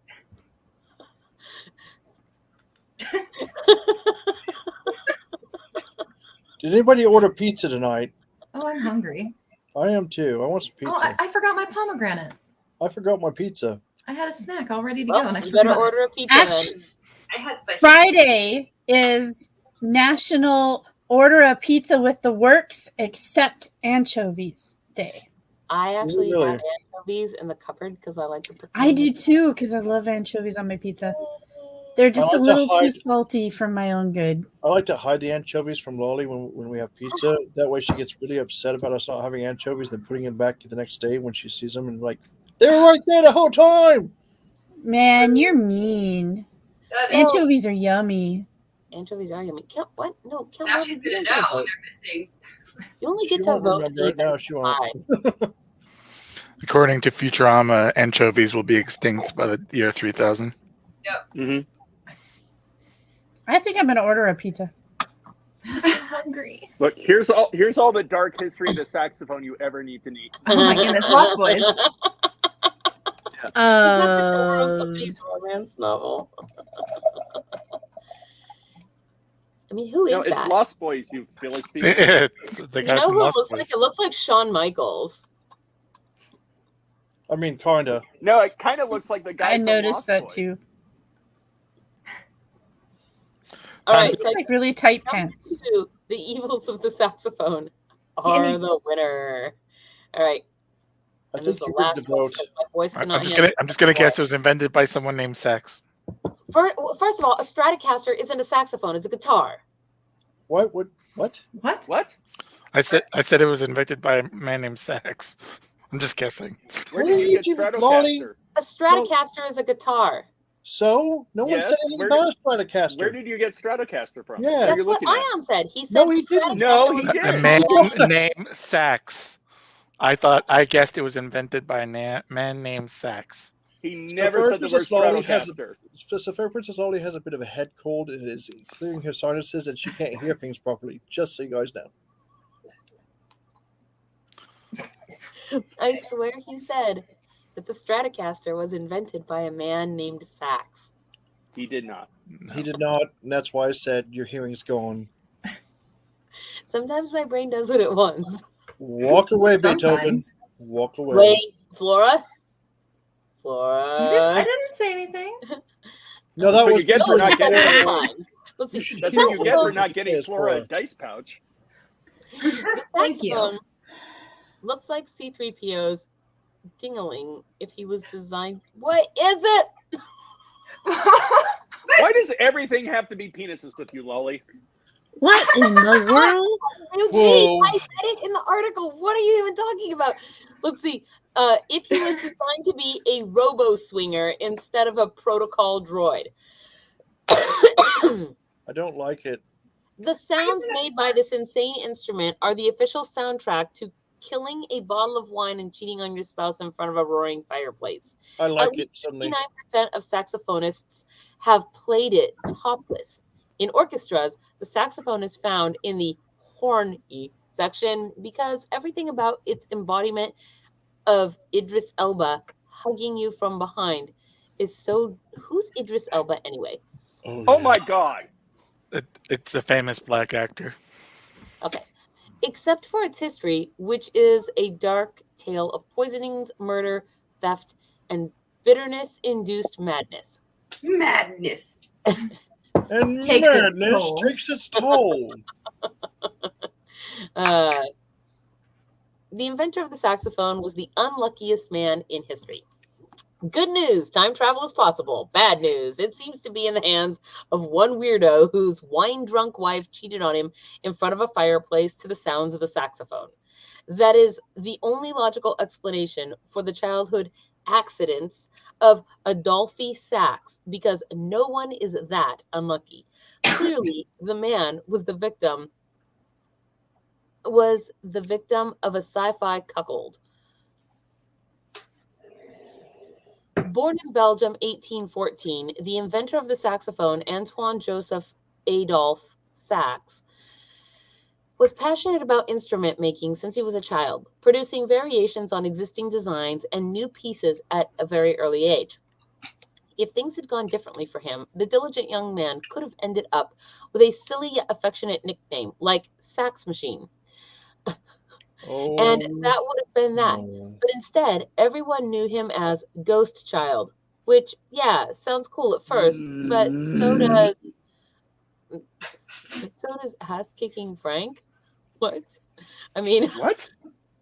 Did anybody order pizza tonight? Oh, I'm hungry. I am too. I want some pizza. Oh, I forgot my pomegranate. I forgot my pizza. I had a snack all ready to Well, go, and I you better forgot. order a pizza then. I had special. Friday is National Order a Pizza with the Works Except Anchovies Day. I actually Really? have anchovies in the cupboard because I like to put them I in do the- too, because I love anchovies on my pizza. They're just I a like to little too hide- salty for my own good. I like to hide the anchovies from Lolly when we have pizza. That way she gets really upset about us not having anchovies, then putting them back the next day when she sees them and like, they were right there the whole time. Man, you're mean. That's Anchovies are yummy. Anchovies are yummy. What? No, count. now she's gonna know when they're missing. You only She get to won't vote. remember it now. She won't. According to Futurama, anchovies will be extinct by the year 3000. Mhm. I think I'm going to order a pizza. I'm so hungry. Look, here's all the dark history of the saxophone you ever need to need. Oh my goodness, Lost Boys. Somebody's romance novel. I mean, who is No, it's that? Lost Boys, you Philistine. It's the You guy know from who it Lost looks Boys. like? It looks like Shawn Michaels. I mean, kinda. No, it kind of looks like the guy. I from noticed Lost that Boys. too. All right, It's so like really tight number pants. 2, the evils of the saxophone are Yes. the winner. All right, I and this think is the you heard last the one vote. because my voice I'm cannot just handle. gonna guess it was invented by someone named Sax. First of all, a Stratocaster isn't a saxophone; it's a guitar. What? What? What? I said it was invented by a man named Sax. I'm just guessing. Where What did are you you get doing, Lolly? Stratocaster? A Stratocaster is a guitar. So no one Yes, said anything where about a Stratocaster. Where did you get Stratocaster from? Yeah. What are That's you what looking at? Ion said. He said No, he didn't. Stratocaster No, was he a didn't. A guitar. man Yes. named Sax. I guessed it was invented by a man named Sax. He never Fair said the word Princess Lolly has Stratocaster. So Fair Princess Lolly has a bit of a head cold and is clearing her sinuses and she can't hear things properly. Just so you guys know. I swear he said that the Stratocaster was invented by a man named Sax. He did not. He did not, and that's why I said your hearing's gone. Sometimes my brain does what it wants. Walk away, Beethoven. Sometimes. Walk away. Wait, Flora? I didn't say anything. No, that So was you get for No, not getting. sometimes. Let's see. You should The That's what you get for saxophone- not getting Yes, Flora a Flora. dice pouch. the Thank you. saxophone looks like C-3PO's ding-a-ling if he was designed. What is it? Why does everything have to be penises with you, Lolly? What in the world? Whoa. I said it in the article. What are you even talking about? Let's see. If he was designed to be a robo-swinger instead of a protocol droid. I don't like it. The sounds made by this insane instrument are the official soundtrack to killing a bottle of wine and cheating on your spouse in front of a roaring fireplace. I like At it least suddenly. 69% of saxophonists have played it topless. In orchestras, the saxophone is found in the horny section because everything about its embodiment of Idris Elba hugging you from behind is so... Who's Idris Elba anyway? Oh my God! It's a famous black actor. Okay. Except for its history, which is a dark tale of poisonings, murder, theft, and bitterness-induced madness. Madness. And Takes its madness toll. takes its toll. The inventor of the saxophone was the unluckiest man in history. Good news, time travel is possible. Bad news, it seems to be in the hands of one weirdo whose wine-drunk wife cheated on him in front of a fireplace to the sounds of the saxophone. That is the only logical explanation for the childhood accidents of Adolphe Sax, because no one is that unlucky. Clearly, the man was the victim of a sci-fi cuckold. Born in Belgium, 1814, the inventor of the saxophone, Antoine Joseph Adolphe Sax, was passionate about instrument making since he was a child, producing variations on existing designs and new pieces at a very early age. If things had gone differently for him, the diligent young man could have ended up with a silly yet affectionate nickname like Sax Machine. And that would have been that. But instead, everyone knew him as Ghost Child, which, yeah, sounds cool at first, but so does Ass Kicking Frank. What? I mean, what?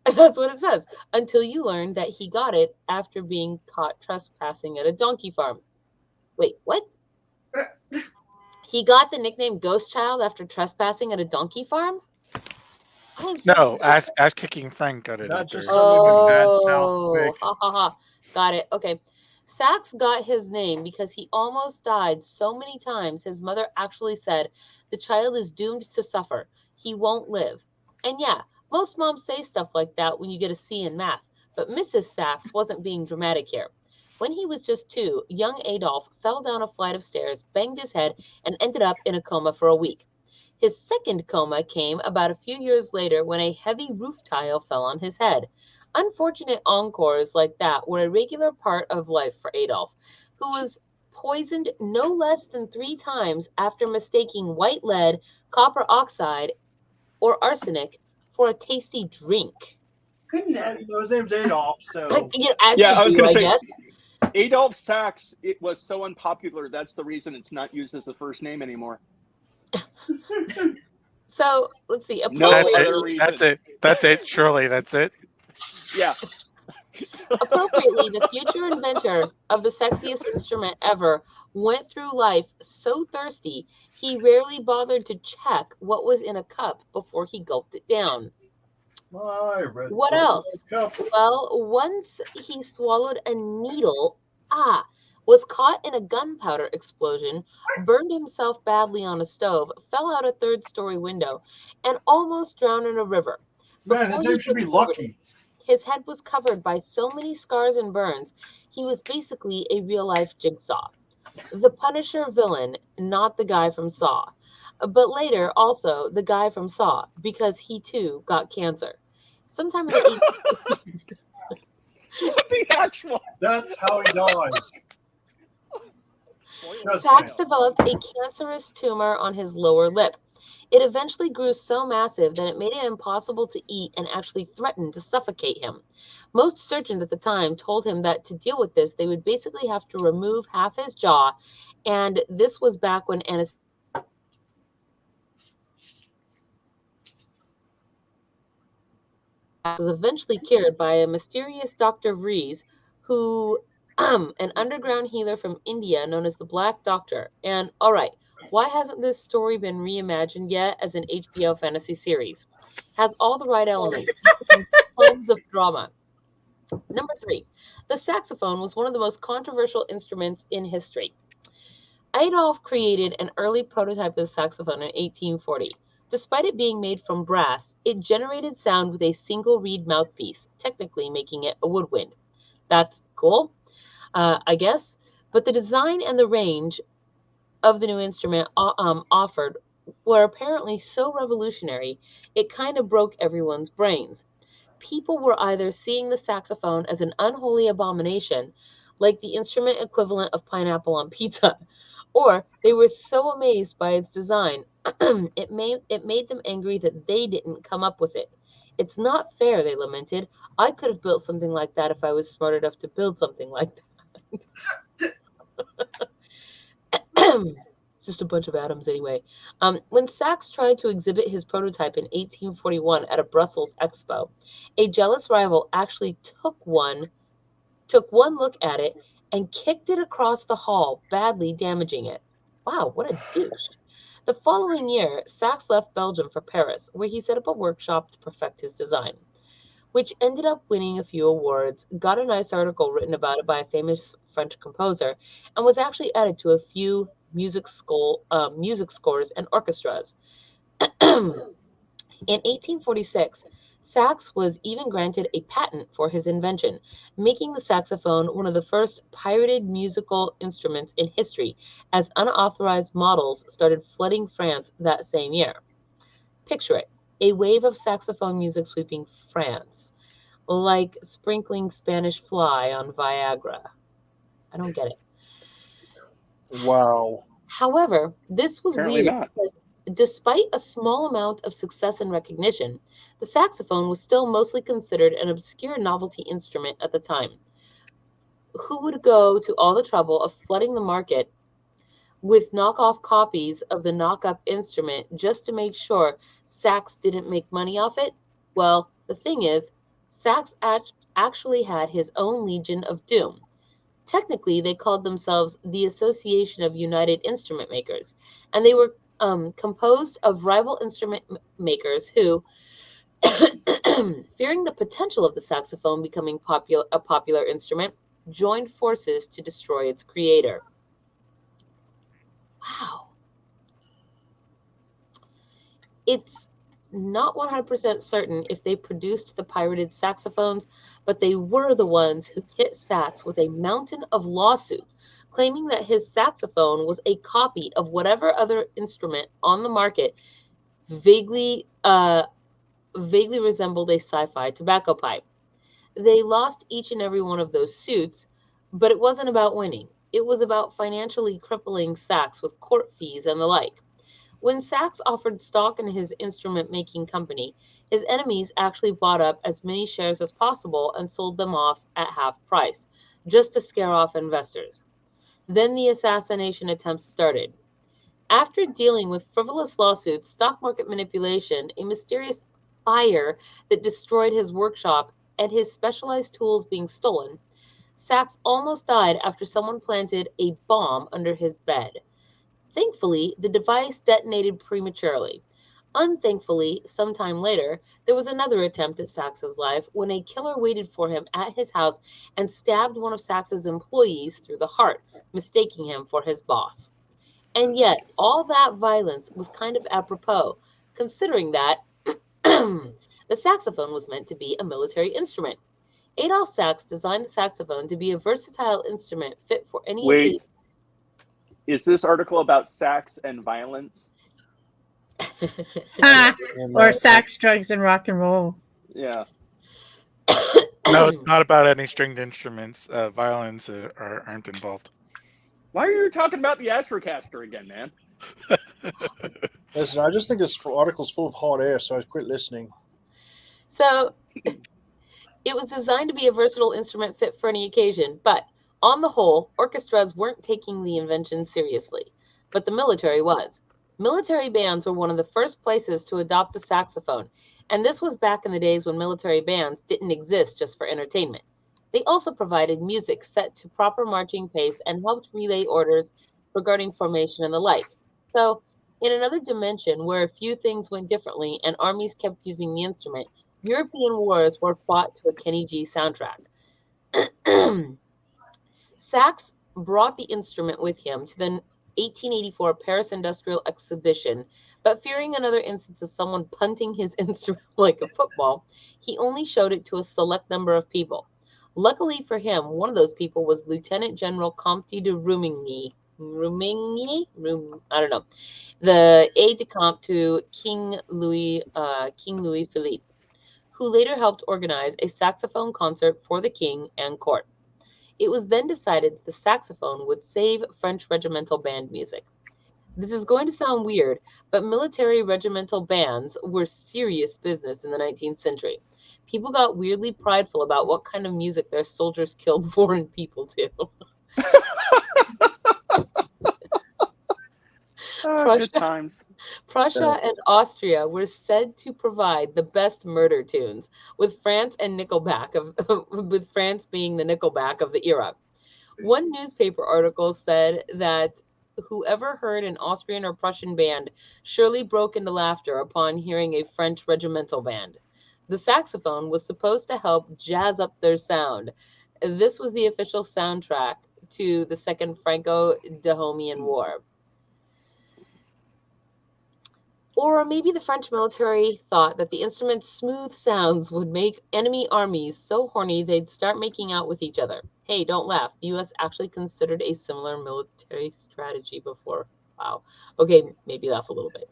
That's what it says. Until you learn that he got it after being caught trespassing at a donkey farm. Wait, what? He got the nickname Ghost Child after trespassing at a donkey farm? No, Ass Kicking Frank got it. Not just something bad sound quick. Ha ha ha. Got it. Okay. Sax got his name because he almost died so many times his mother actually said, the child is doomed to suffer. He won't live. And yeah, most moms say stuff like that when you get a C in math, but Mrs. Sax wasn't being dramatic here. When he was just 2, young Adolphe fell down a flight of stairs, banged his head, and ended up in a coma for a week. His second coma came about a few years later when a heavy roof tile fell on his head. Unfortunate encores like that were a regular part of life for Adolphe, who was poisoned no less than 3 times after mistaking white lead, copper oxide, or arsenic for a tasty drink. Goodness. So his name's Adolphe, so... I was going to say, Adolphe Sax, it was so unpopular, that's the reason it's not used as a first name anymore. So, let's see. That's it. Surely, that's it. Yeah. Appropriately, the future inventor of the sexiest instrument ever went through life so thirsty, he rarely bothered to check what was in a cup before he gulped it down. What else? Well, once he swallowed a needle, was caught in a gunpowder explosion, burned himself badly on a stove, fell out a 3rd-story window, and almost drowned in a river. Man, his name should be Lucky. His head was covered by so many scars and burns, he was basically a real-life jigsaw. The Punisher villain, not the guy from Saw. But later, also, the guy from Saw, because he, too, got cancer. Sometime in the 80s... The actual... That's how he dies. Sax developed a cancerous tumor on his lower lip. It eventually grew so massive that it made it impossible to eat and actually threatened to suffocate him. Most surgeons at the time told him that to deal with this, they would basically have to remove half his jaw, and this was back when anesthesia was eventually cured by a mysterious Dr. Vries, who, an underground healer from India known as the Black Doctor. And, all right, why hasn't this story been reimagined yet as an HBO fantasy series? Has all the right elements, tons of drama. Number 3, the saxophone was one of the most controversial instruments in history. Adolphe created an early prototype of the saxophone in 1840. Despite it being made from brass, it generated sound with a single reed mouthpiece, technically making it a woodwind. That's cool, I guess. But the design and the range of the new instrument offered were apparently so revolutionary, it kind of broke everyone's brains. People were either seeing the saxophone as an unholy abomination, like the instrument equivalent of pineapple on pizza, or they were so amazed by its design, it made them angry that they didn't come up with it. It's not fair, they lamented. I could have built something like that if I was smart enough to build something like that. It's just a bunch of atoms anyway. When Sax tried to exhibit his prototype in 1841 at a Brussels expo, a jealous rival actually took one look at it and kicked it across the hall, badly damaging it. Wow, what a douche. The following year, Sax left Belgium for Paris, where he set up a workshop to perfect his design, which ended up winning a few awards, got a nice article written about it by a famous French composer, and was actually added to a few music scores and orchestras. In 1846, Sax was even granted a patent for his invention, making the saxophone one of the first pirated musical instruments in history, as unauthorized models started flooding France that same year. Picture it, a wave of saxophone music sweeping France, like sprinkling Spanish fly on Viagra. I don't get it. Wow. However, this was Apparently weird not. because despite a small amount of success and recognition, the saxophone was still mostly considered an obscure novelty instrument at the time. Who would go to all the trouble of flooding the market with knockoff copies of the knock-up instrument just to make sure sax didn't make money off it? Well, the thing is, sax actually had his own Legion of Doom. Technically, they called themselves the Association of United Instrument Makers, and they were composed of rival instrument makers who, fearing the potential of the saxophone becoming a popular instrument, joined forces to destroy its creator. Wow. It's not 100% certain if they produced the pirated saxophones, but they were the ones who hit Sax with a mountain of lawsuits, claiming that his saxophone was a copy of whatever other instrument on the market vaguely resembled a sci-fi tobacco pipe. They lost each and every one of those suits, but it wasn't about winning. It was about financially crippling Sax with court fees and the like. When Sax offered stock in his instrument-making company, his enemies actually bought up as many shares as possible and sold them off at half price, just to scare off investors. Then the assassination attempts started. After dealing with frivolous lawsuits, stock market manipulation, a mysterious fire that destroyed his workshop, and his specialized tools being stolen, Sax almost died after someone planted a bomb under his bed. Thankfully, the device detonated prematurely. Unthankfully, sometime later, there was another attempt at Sax's life when a killer waited for him at his house and stabbed one of Sax's employees through the heart, mistaking him for his boss. And yet, all that violence was kind of apropos, considering that the saxophone was meant to be a military instrument. Adolf Sax designed the saxophone to be a versatile instrument fit for any occasion. Wait, is this article about sax and violence? Or sax, drugs, and rock and roll. Yeah. No, it's not about any stringed instruments. Violins aren't involved. Why are you talking about the Astrocaster again, man? Listen, I just think this article's full of hot air, so I quit listening. So, it was designed to be a versatile instrument fit for any occasion, but on the whole, orchestras weren't taking the invention seriously, but the military was. Military bands were one of the first places to adopt the saxophone, and this was back in the days when military bands didn't exist just for entertainment. They also provided music set to proper marching pace and helped relay orders regarding formation and the like. So, in another dimension where a few things went differently and armies kept using the instrument, European wars were fought to a Kenny G soundtrack. Sax brought the instrument with him to the 1884 Paris Industrial Exhibition, but fearing another instance of someone punting his instrument like a football, he only showed it to a select number of people. Luckily for him, one of those people was Lieutenant General Comte de Rumigny, the aide-de-camp to King Louis Philippe, who later helped organize a saxophone concert for the king and court. It was then decided that the saxophone would save French regimental band music. This is going to sound weird, but military regimental bands were serious business in the 19th century. People got weirdly prideful about what kind of music their soldiers killed foreign people to. Good times. Prussia and Austria were said to provide the best murder tunes, with France and Nickelback with France being the Nickelback of the era. One newspaper article said that whoever heard an Austrian or Prussian band surely broke into laughter upon hearing a French regimental band. The saxophone was supposed to help jazz up their sound. This was the official soundtrack to the Second Franco-Dahomean War. Or maybe the French military thought that the instrument's smooth sounds would make enemy armies so horny they'd start making out with each other. Hey, don't laugh. The US actually considered a similar military strategy before. Wow. Okay, maybe laugh a little bit.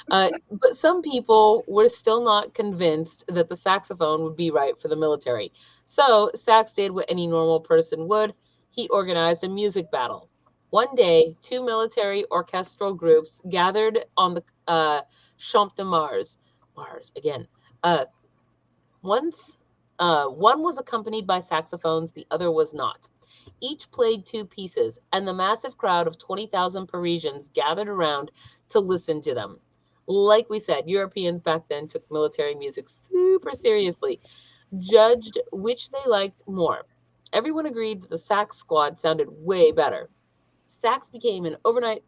But some people were still not convinced that the saxophone would be right for the military. So Sax did what any normal person would. He organized a music battle. One day, two military orchestral groups gathered on the Champ de Mars. Mars again. One was accompanied by saxophones, the other was not. Each played two pieces, and the massive crowd of 20,000 Parisians gathered around to listen to them. Like we said, Europeans back then took military music super seriously, judged which they liked more. Everyone agreed that the sax squad sounded way better. Sax became an overnight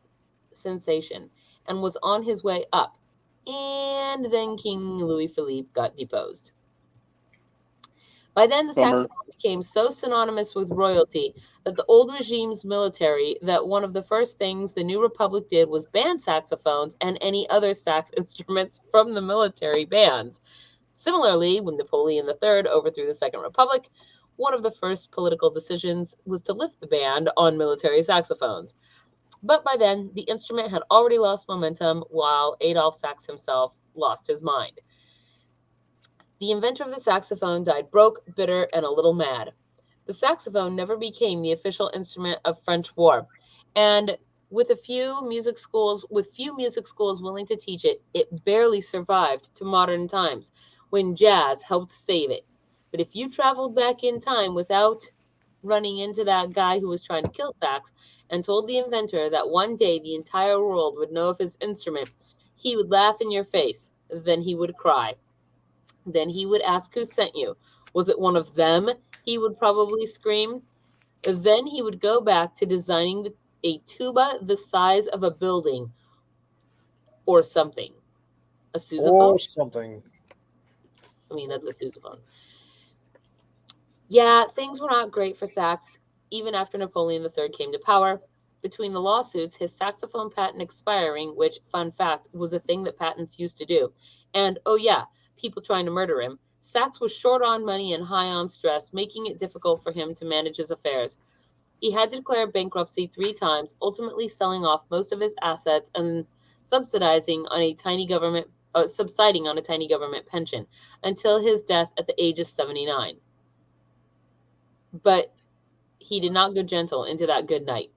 sensation and was on his way up. And then King Louis Philippe got deposed. By then, the saxophone became so synonymous with royalty that the old regime's military, that one of the first things the new republic did was ban saxophones and any other sax instruments from the military bands. Similarly, when Napoleon III overthrew the Second Republic, one of the first political decisions was to lift the ban on military saxophones. But by then, the instrument had already lost momentum, while Adolphe Sax himself lost his mind. The inventor of the saxophone died broke, bitter, and a little mad. The saxophone never became the official instrument of French war, and with few music schools willing to teach it, it barely survived to modern times, when jazz helped save it. But if you traveled back in time without running into that guy who was trying to kill sax and told the inventor that one day the entire world would know of his instrument, he would laugh in your face. Then he would cry. Then he would ask who sent you. Was it one of them? He would probably scream. Then he would go back to designing a tuba the size of a building or something. A sousaphone? Or something. I mean, that's a sousaphone. Yeah, things were not great for Sax, even after Napoleon III came to power. Between the lawsuits, his saxophone patent expiring, which, fun fact, was a thing that patents used to do, and, oh yeah, people trying to murder him, Sax was short on money and high on stress, making it difficult for him to manage his affairs. He had to declare bankruptcy 3 times, ultimately selling off most of his assets and subsiding on a tiny government pension until his death at the age of 79. But he did not go gentle into that good night.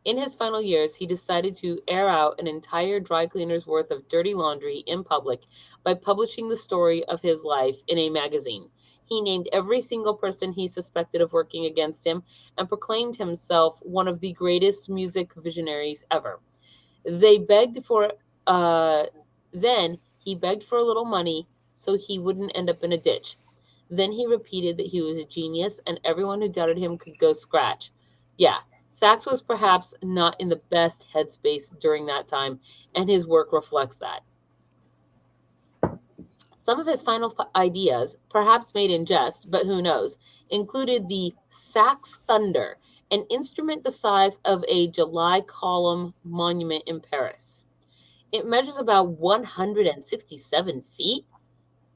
In his final years, he decided to air out an entire dry cleaner's worth of dirty laundry in public by publishing the story of his life in a magazine. He named every single person he suspected of working against him and proclaimed himself one of the greatest music visionaries ever. Then he begged for a little money so he wouldn't end up in a ditch. Then he repeated that he was a genius and everyone who doubted him could go scratch. Yeah, Sax was perhaps not in the best headspace during that time, and his work reflects that. Some of his final ideas, perhaps made in jest, but who knows, included the Sax Thunder, an instrument the size of a July column monument in Paris. It measures about 167 feet.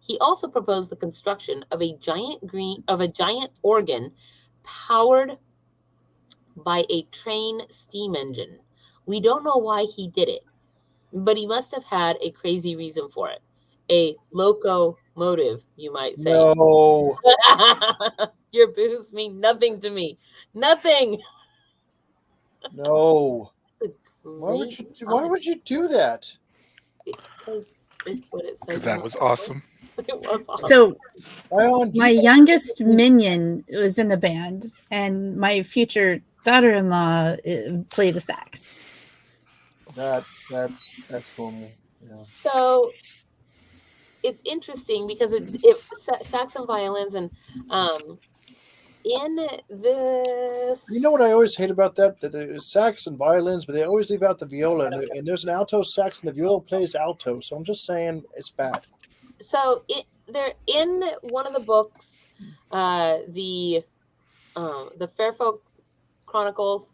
He also proposed the construction of a giant organ powered by a train steam engine. We don't know why he did it, but he must have had a crazy reason for it. A locomotive, you might say. No. Your boos mean nothing to me. Nothing. No. Why would you do that? Because it's what it says. Because that was awesome. It was awesome. So my youngest minion was in the band, and my future daughter-in-law played the sax. That's cool. Yeah. So it's interesting because sax and violins, and in this, you know what I always hate about that? That there's sax and violins, but they always leave out the viola, and there's an alto sax, and the viola plays alto. So I'm just saying it's bad. So they're in one of the books, the Fairfolk Chronicles.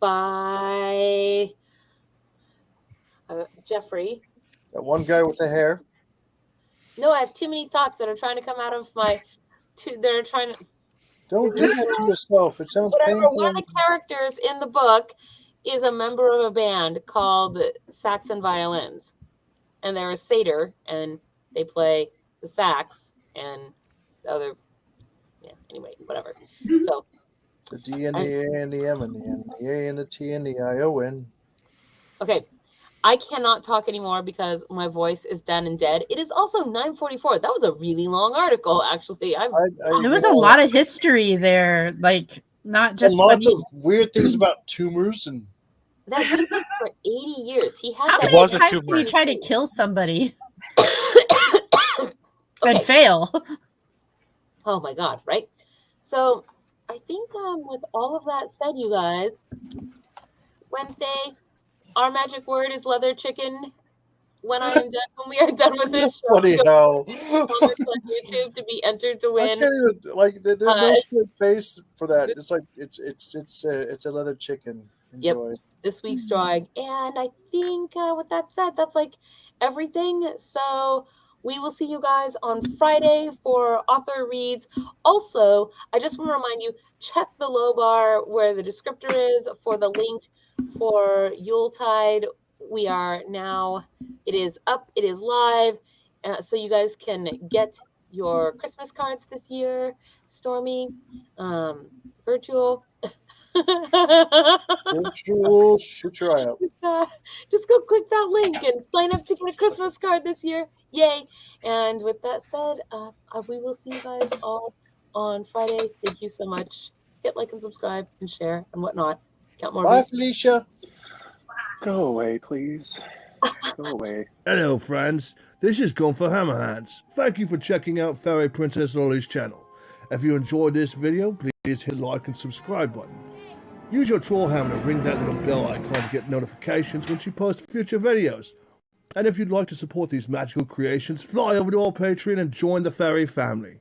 by Jeffrey. That one guy with the hair. No, I have too many thoughts that are trying to come out of my. They're trying to. Don't do that to yourself. It sounds Whatever. painful. One of the characters in the book is a member of a band called Sax and Violins, and they're a satyr, and they play the sax and the other. Yeah. Anyway, whatever. So. The D and the A and the M and the N, the A and the T and the I-O-N. Okay. I cannot talk anymore because my voice is done and dead. It is also 9:44. That was a really long article, actually. There was a lot of history there, like not just lots of weird things about tumors and. That went on for 80 years. He had How that. many times can you try to kill somebody and fail? Oh my God! Right. So I think with all of that said, you guys, Wednesday. Our magic word is leather chicken. When we are done with this show, funny how on YouTube to be entered to win. I can't even, there's no straight base for that. It's like it's a leather chicken. Enjoy. Yep. This week's drawing, and I think with that said, that's like everything. So we will see you guys on Friday for author reads. Also, I just want to remind you, check the low bar where the descriptor is for the link for Yuletide. We are now, it is up, it is live, so you guys can get your Christmas cards this year. Stormy, virtYULE. virtYULE, shoot your eye out. Just go click that link and sign up to get a Christmas card this year. Yay. And with that said, we will see you guys all on Friday. Thank you so much. Hit like and subscribe and share and whatnot. Count more. Bye, Felicia. Go away, please. Go away. Hello, friends. This is Gunther Hammerhands. Thank you for checking out Fairy Princess Lolly's channel. If you enjoyed this video, please hit like and subscribe button. Use your troll hammer to ring that little bell icon to get notifications when she posts future videos. And if you'd like to support these magical creations, fly over to our Patreon and join the fairy family.